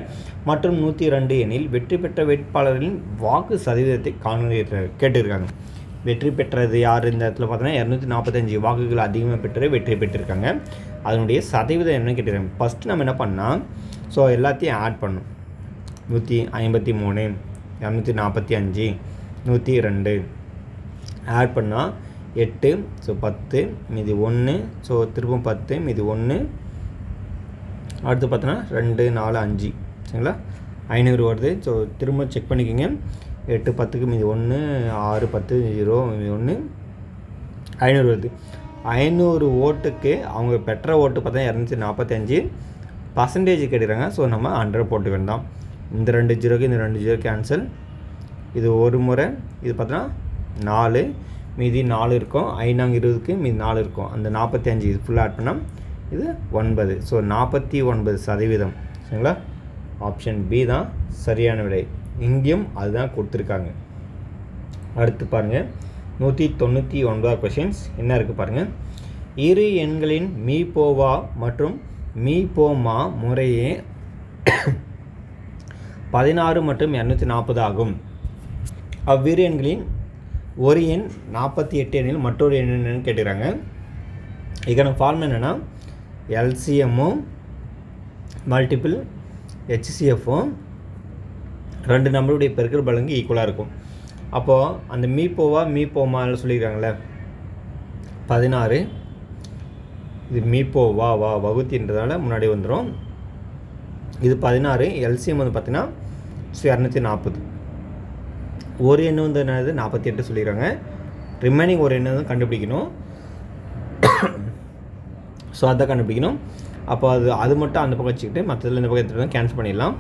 A: மற்றும் 102 எனில் வெற்றி பெற்ற வேட்பாளர்களின் வாக்கு சதவீதத்தை கேட்டிருக்காங்க. வெற்றி பெற்றது யார் இந்த இடத்துல பார்த்தோன்னா 245 வாக்குகள் அதிகமாக பெற்று வெற்றி பெற்றிருக்காங்க. அதனுடைய சதவீதம் என்னன்னு கேட்டிருக்காங்க. ஃபஸ்ட்டு நம்ம என்ன பண்ணால் ஸோ எல்லாத்தையும் ஆட் பண்ணணும். 153, 245, 102 ஆட் பண்ணால் 8, ஸோ 10, மீதி 1, ஸோ திரும்ப 10, மீதி 1, அடுத்து பார்த்தோன்னா 2, 4, 5 சரிங்களா. 500 வருது. ஸோ திரும்ப செக் பண்ணிக்கோங்க. 8, 10க்கு மீதி 1, 6, 10, 0, மீதி 1, 500 வருது. 500 ஓட்டுக்கு அவங்க பெற்ற ஓட்டு பார்த்தா 245 பர்சன்டேஜ் கேட்குறாங்க. ஸோ நம்ம 100 போட்டு வேண்டாம். இந்த 2 ஜீரோக்கு இந்த 2 ஜீரோ கேன்சல். இது ஒரு முறை, இது பார்த்தோன்னா 4, மீதி 4 இருக்கும். 5×20க்கு மீதி 4 இருக்கும். அந்த 45 இது ஃபுல்லாக ஆட் பண்ணால் இது 9. ஸோ 49% சரிங்களா. ஆப்ஷன் பி தான் சரியான விடை. இங்கேயும் அதுதான் கொடுத்துருக்காங்க. அடுத்து பாருங்கள் 199 கொஷின்ஸ் என்ன இருக்குது பாருங்கள். இரு எண்களின் மீபோவா மற்றும் மீபோமா முறையே 16 மற்றும் 240 ஆகும். அவ்விரு எண்களின் ஒரு எண் 48 எண்ணில் மற்றொரு எண் என்னன்னு கேட்டுக்கிறாங்க. இதுக்கான ஃபார்ம் என்னென்னா எல்சிஎம்மும் மல்டிபிள் ஹெச்சிஎஃப்பும் 2 நம்பருடைய பெருக்கல் பலங்கு ஈக்குவலாக இருக்கும். அப்போது அந்த மீபோமா சொல்லியிருக்காங்களே 16, இது மீபோவா வகுத்தின்றதால முன்னாடி வந்துடும். இது 16, எல்சிஎம் வந்து பார்த்தீங்கன்னா 240. ஒரு எண்ணு வந்து என்னது 48 சொல்லிடுறாங்க. ரிமைனிங் ஒரு எண்ணு வந்து கண்டுபிடிக்கணும். ஸோ அதை கண்டுபிடிக்கணும். அப்போ அது மட்டும் அந்த பக்கம் வச்சுக்கிட்டு மற்றதில் இந்த பக்கம் எடுத்துகிட்டு கேன்சல் பண்ணிடலாம்.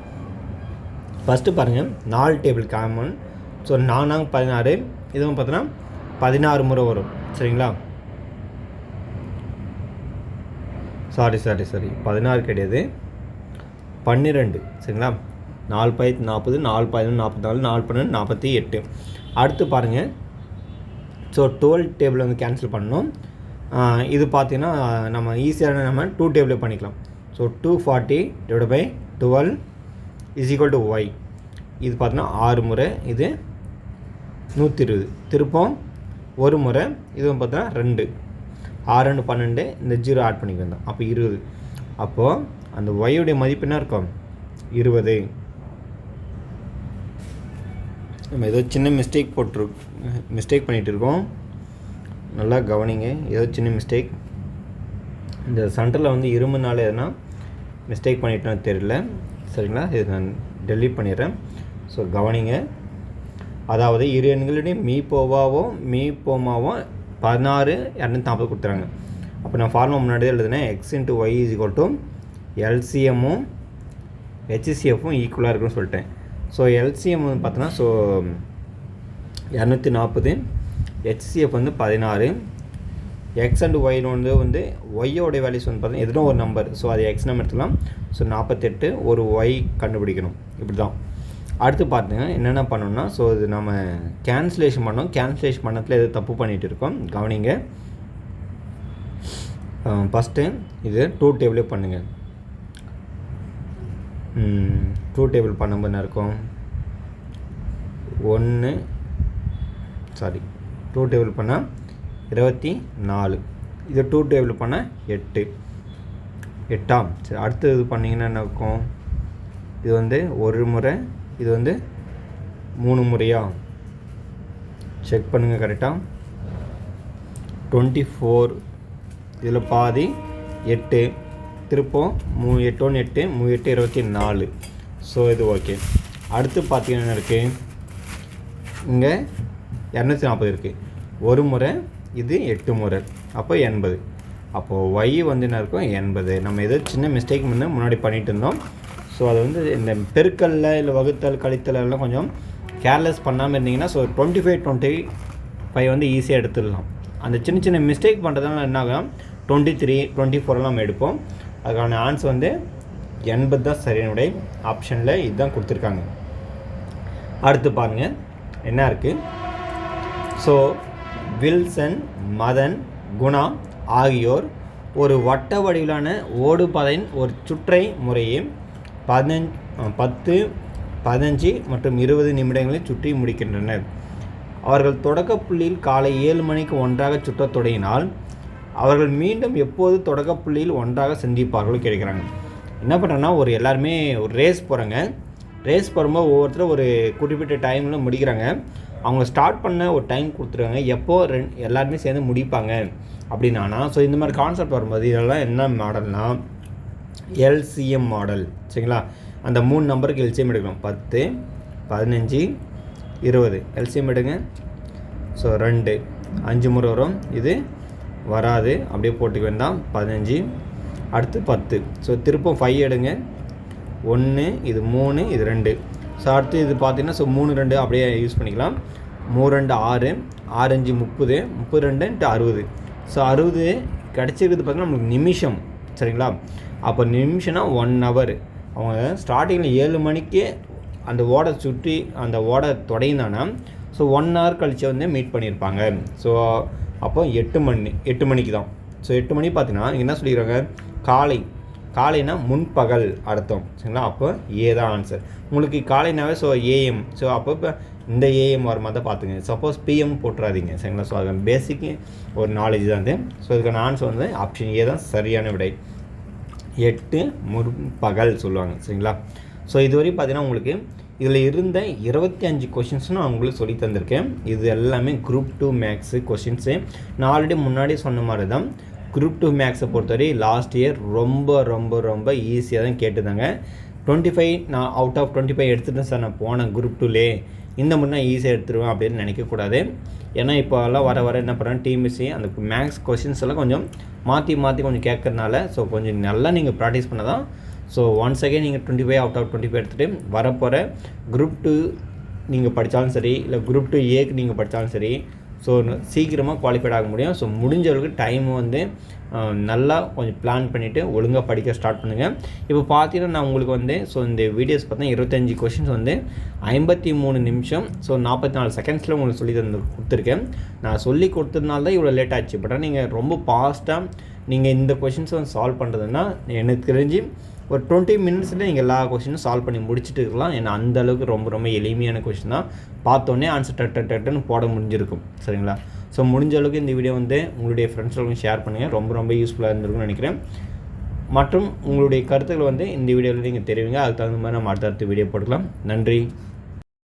A: ஃபஸ்ட்டு பாருங்கள் 4 டேபிள் காமன். ஸோ 4 16, இதுவும் பார்த்தோன்னா 16 முறை வரும் சரிங்களா. சாரி 16 கிடையாது, 12 சரிங்களா. 4 5 40, 4 11 44, 4 12 48. அடுத்து பாருங்கள் ஸோ 12 டேபிள் வந்து கேன்சல் பண்ணணும். இது பார்த்தீங்கன்னா நம்ம ஈஸியான நம்ம 2 டேபிளே பண்ணிக்கலாம். So 240/12 is equal to Y. இது பார்த்தீங்கன்னா 6 முறை, இது 120. திருப்பம் ஒரு முறை, இதுவும் பார்த்தோன்னா 2, 6 2 12, இந்த 0 ஆட் பண்ணிக்க வேண்டாம். அப்போ 20. அப்போது அந்த ஒய்யுடைய மதிப்பு என்ன இருக்கும்? 20. நம்ம ஏதோ சின்ன மிஸ்டேக் பண்ணிகிட்டு இருக்கோம். நல்லா கவனிங்க. ஏதோ சின்ன மிஸ்டேக். இந்த சென்டரில் வந்து இரும்புனால எதுனா மிஸ்டேக் பண்ணிட்டோன்னு தெரியல. சரிங்களா, இது நான் டெலீட் பண்ணிடுறேன். ஸோ கவனிங்க, அதாவது இரு எண்களுடைய மீபோவாவும் மீபோமாவும் 16 240 கொடுத்துறாங்க. அப்போ நான் ஃபார்முலா முன்னாடியே எழுதுனேன், x × y = எல்சிஎம்மும் ஹெச்சிசிஎஃப்பும் ஈக்குவலாக இருக்குன்னு சொல்லிட்டேன். ஸோ எல்சிஎம் வந்து பார்த்தோன்னா ஸோ 240, ஹெச்சிசிஎஃப் வந்து 16, எக்ஸ் அண்ட் ஒய் வந்து ஒய்யோடைய வேல்யூஸ் வந்து பார்த்தீங்கன்னா எதுனா ஒரு நம்பர், ஸோ அது எக்ஸ் நம்ம எடுத்துக்கலாம். ஸோ 48 ஒரு ஒய் கண்டுபிடிக்கணும். இப்படி தான். அடுத்து பார்த்தீங்கன்னா என்னென்ன பண்ணணும்னா, ஸோ இது நம்ம கேன்சலேஷன் பண்ணோம். கேன்சலேஷன் பண்ணத்தில் எது தப்பு பண்ணிகிட்டு இருக்கோம் கவனிங்க. ஃபஸ்ட்டு இது 2 டேபிளே பண்ணுங்கள். 2 டேபிள் பண்ணும்போது என்ன இருக்கும், 2 டேபிள் பண்ணால் 24, இது 2 டேபிள் பண்ணால் 8ஆம். சரி, அடுத்து இது பண்ணிங்கன்னா என்ன இருக்கும், இது வந்து ஒரு முறை, இது வந்து 3 முறையா, செக் பண்ணுங்கள் கரெக்டாக. 24, இதில் பாதி 8, திருப்பம் 8 1 8 3 8 24. ஸோ இது ஓகே. அடுத்து பார்த்தீங்கன்னா என்ன இருக்குது, இங்கே 240 இருக்குது, ஒரு முறை, இது 8 முறை, அப்போ 80. அப்போது ஒய் வந்து என்ன இருக்கும் 80. நம்ம ஏதோ சின்ன மிஸ்டேக் வந்து முன்னாடி பண்ணிகிட்டு இருந்தோம். ஸோ அது வந்து இந்த பெருக்கல்ல இல்லை வகுத்தல் கழித்தல் எல்லாம் கொஞ்சம் கேர்லெஸ் பண்ணாமல் இருந்தீங்கன்னா ஸோ 25 25 வந்து ஈஸியாக எடுத்துடலாம். அந்த சின்ன சின்ன மிஸ்டேக் பண்ணுறதுனால என்ன ஆகும், 23 24 நம்ம எடுப்போம். அதுக்கான ஆன்சர் வந்து 80 தான் சரியான விடை. ஆப்ஷனில் இதுதான் கொடுத்துருக்காங்க. அடுத்து பாருங்கள் என்ன இருக்குது. ஸோ வில்சன், மதன், குணா ஆகியோர் ஒரு வட்ட வடிவிலான ஓடுபாதையின் ஒரு சுற்றை முறையே 10 15 மற்றும் 20 நிமிடங்களில் சுற்றி முடிக்கின்றனர். அவர்கள் தொடக்க புள்ளியில் காலை 7 மணிக்கு ஒன்றாக சுற்றத் தொடங்கினால் அவர்கள் மீண்டும் எப்போது தொடக்க புள்ளியில் ஒன்றாக சந்திப்பார்கள் கேட்குறாங்க. என்ன பண்ணுறேன்னா, ஒரு எல்லாருமே ஒரு ரேஸ் போகிறாங்க. ரேஸ் போகும்போது ஒவ்வொருத்தரும் ஒரு குறிப்பிட்ட டைமில் முடிக்கிறாங்க. அவங்க ஸ்டார்ட் பண்ண ஒரு டைம் கொடுத்துருக்காங்க, எப்போ எல்லாருமே சேர்ந்து முடிப்பாங்க அப்படின்னா. ஸோ இந்த மாதிரி கான்செப்ட் வரும்போது இதெல்லாம் என்ன மாடல்னால் எல்சிஎம் மாடல். சரிங்களா, அந்த 3 நம்பருக்கு எல்சிஎம் எடுக்கணும். 10 15 20 எல்சிஎம் எடுங்க. ஸோ 2 5 முறை வரும், இது வராது, அப்படியே போட்டுக்க வேண்டாம். 15, அடுத்து 10. ஸோ திருப்பம் 5 எடுங்க. 1, இது 3, இது 2. ஸோ அடுத்து இது பார்த்தீங்கன்னா ஸோ 3 2 அப்படியே யூஸ் பண்ணிக்கலாம். 3 2 6, 6 5 30, 32 × 60. ஸோ 60 கிடச்சிருக்குது பார்த்தீங்கன்னா நம்மளுக்கு நிமிஷம். சரிங்களா, அப்போ நிமிஷம்னா 1 hour. அவங்க ஸ்டார்டிங்கில் 7 மணிக்கு அந்த ஓடை சுற்றி அந்த ஓடை தொடங்கினானா ஸோ 1 hour கழிச்சு வந்து மீட் பண்ணியிருப்பாங்க. ஸோ அப்போ 8 மணிக்கு தான். ஸோ 8 மணி பார்த்தீங்கன்னா என்ன சொல்லிடுறாங்க, காலைனா முன்பகல் அர்த்தம். சரிங்களா, அப்போ ஏ தான் ஆன்சர். உங்களுக்கு காலைனாவே ஸோ ஏஎம். ஸோ அப்போ இப்போ இந்த ஏஎம் வர மாதிரி தான் பார்த்துங்க. சப்போஸ் பிஎம் போட்டுறாதீங்க. சரிங்களா, ஸோ அது பேசிக்கு ஒரு நாலேஜ் தான் அது. ஸோ இதுக்கான ஆன்சர் வந்து ஆப்ஷன் ஏ தான் சரியான விடை. 8 முற்பகல் சொல்லுவாங்க. சரிங்களா, ஸோ இதுவரை பார்த்தீங்கன்னா உங்களுக்கு இதில் இருந்த 25 கொஷின்ஸும் நான் உங்களுக்கு சொல்லி தந்திருக்கேன். இது எல்லாமே குரூப் 2 மேக்ஸு கொஷின்ஸு. நான் ஆல்ரெடி முன்னாடி சொன்ன மாதிரி தான் குரூப் 2 மேக்ஸை பொறுத்தவரை லாஸ்ட் இயர் ரொம்ப ரொம்ப ரொம்ப ஈஸியாக தான் கேட்டுதாங்க. 25 நான் அவுட் ஆஃப் 25 எடுத்துகிட்டேன் சார், நான் போனேன் குரூப் 2லே, இந்த முறை நான் ஈஸியாக எடுத்துருவேன் அப்படின்னு நினைக்கக்கூடாது. ஏன்னா இப்போ எல்லாம் வர என்ன பண்ணுறேன், டிஎம்எஸ்சி அந்த மேக்ஸ் கொஷின்ஸ் எல்லாம் கொஞ்சம் மாற்றி கொஞ்சம் கேட்கறதுனால ஸோ கொஞ்சம் நல்லா நீங்கள் ப்ராக்டிஸ் பண்ண தான். ஸோ ஒன்ஸ் அகேன் நீங்கள் 25 அவுட் ஆஃப் 25 எடுத்துகிட்டு வரப்போகிற குரூப் 2 நீங்கள் படித்தாலும் சரி, இல்லை குரூப் 2ஏக்கு நீங்கள் படித்தாலும் சரி, ஸோ சீக்கிரமாக குவாலிஃபைட் ஆக முடியும். ஸோ முடிஞ்ச அளவுக்கு டைம் வந்து நல்லா கொஞ்சம் பிளான் பண்ணிவிட்டு ஒழுங்காக படிக்க ஸ்டார்ட் பண்ணுங்கள். இப்போ பார்த்தீங்கன்னா நான் உங்களுக்கு வந்து ஸோ இந்த வீடியோஸ் பார்த்தா 25 கொஷின்ஸ் வந்து 53 நிமிஷம் ஸோ 44 செகண்ட்ஸில் உங்களுக்கு சொல்லி கொடுத்துருக்கேன். நான் சொல்லி கொடுத்ததுனால தான் இவ்வளோ லேட் ஆச்சு. பட் ஆனால் நீங்கள் ரொம்ப ஃபாஸ்ட்டாக நீங்கள் இந்த கொஷின்ஸை வந்து சால்வ் பண்ணுறதுன்னா எனக்கு தெரிஞ்சு ஒரு 20 மினிட்ஸில் நீங்கள் எல்லா கொஷினும் சால்வ் பண்ணி முடிச்சுட்டு இருக்கலாம். ஏன்னா அந்தளவுக்கு ரொம்ப ரொம்ப எளிமையான கொஷின் தான். பார்த்தோன்னே ஆன்சர் டட்டுன்னு போட முடிஞ்சிருக்கும். சரிங்களா, ஸோ முடிஞ்ச அளவுக்கு இந்த வீடியோ வந்து உங்களுடைய ஃப்ரெண்ட்ஸுகளுக்கும் ஷேர் பண்ணுங்கள். ரொம்ப ரொம்ப யூஸ்ஃபுல்லாக இருந்திருக்கும்னு நினைக்கிறேன். மற்றும் உங்களுடைய கருத்துக்களை வந்து இந்த வீடியோவில் நீங்கள் தெரிவிங்க. அதுக்கு தகுந்த மாதிரி நம்ம அடுத்தடுத்த வீடியோ போட்டுக்கலாம். நன்றி.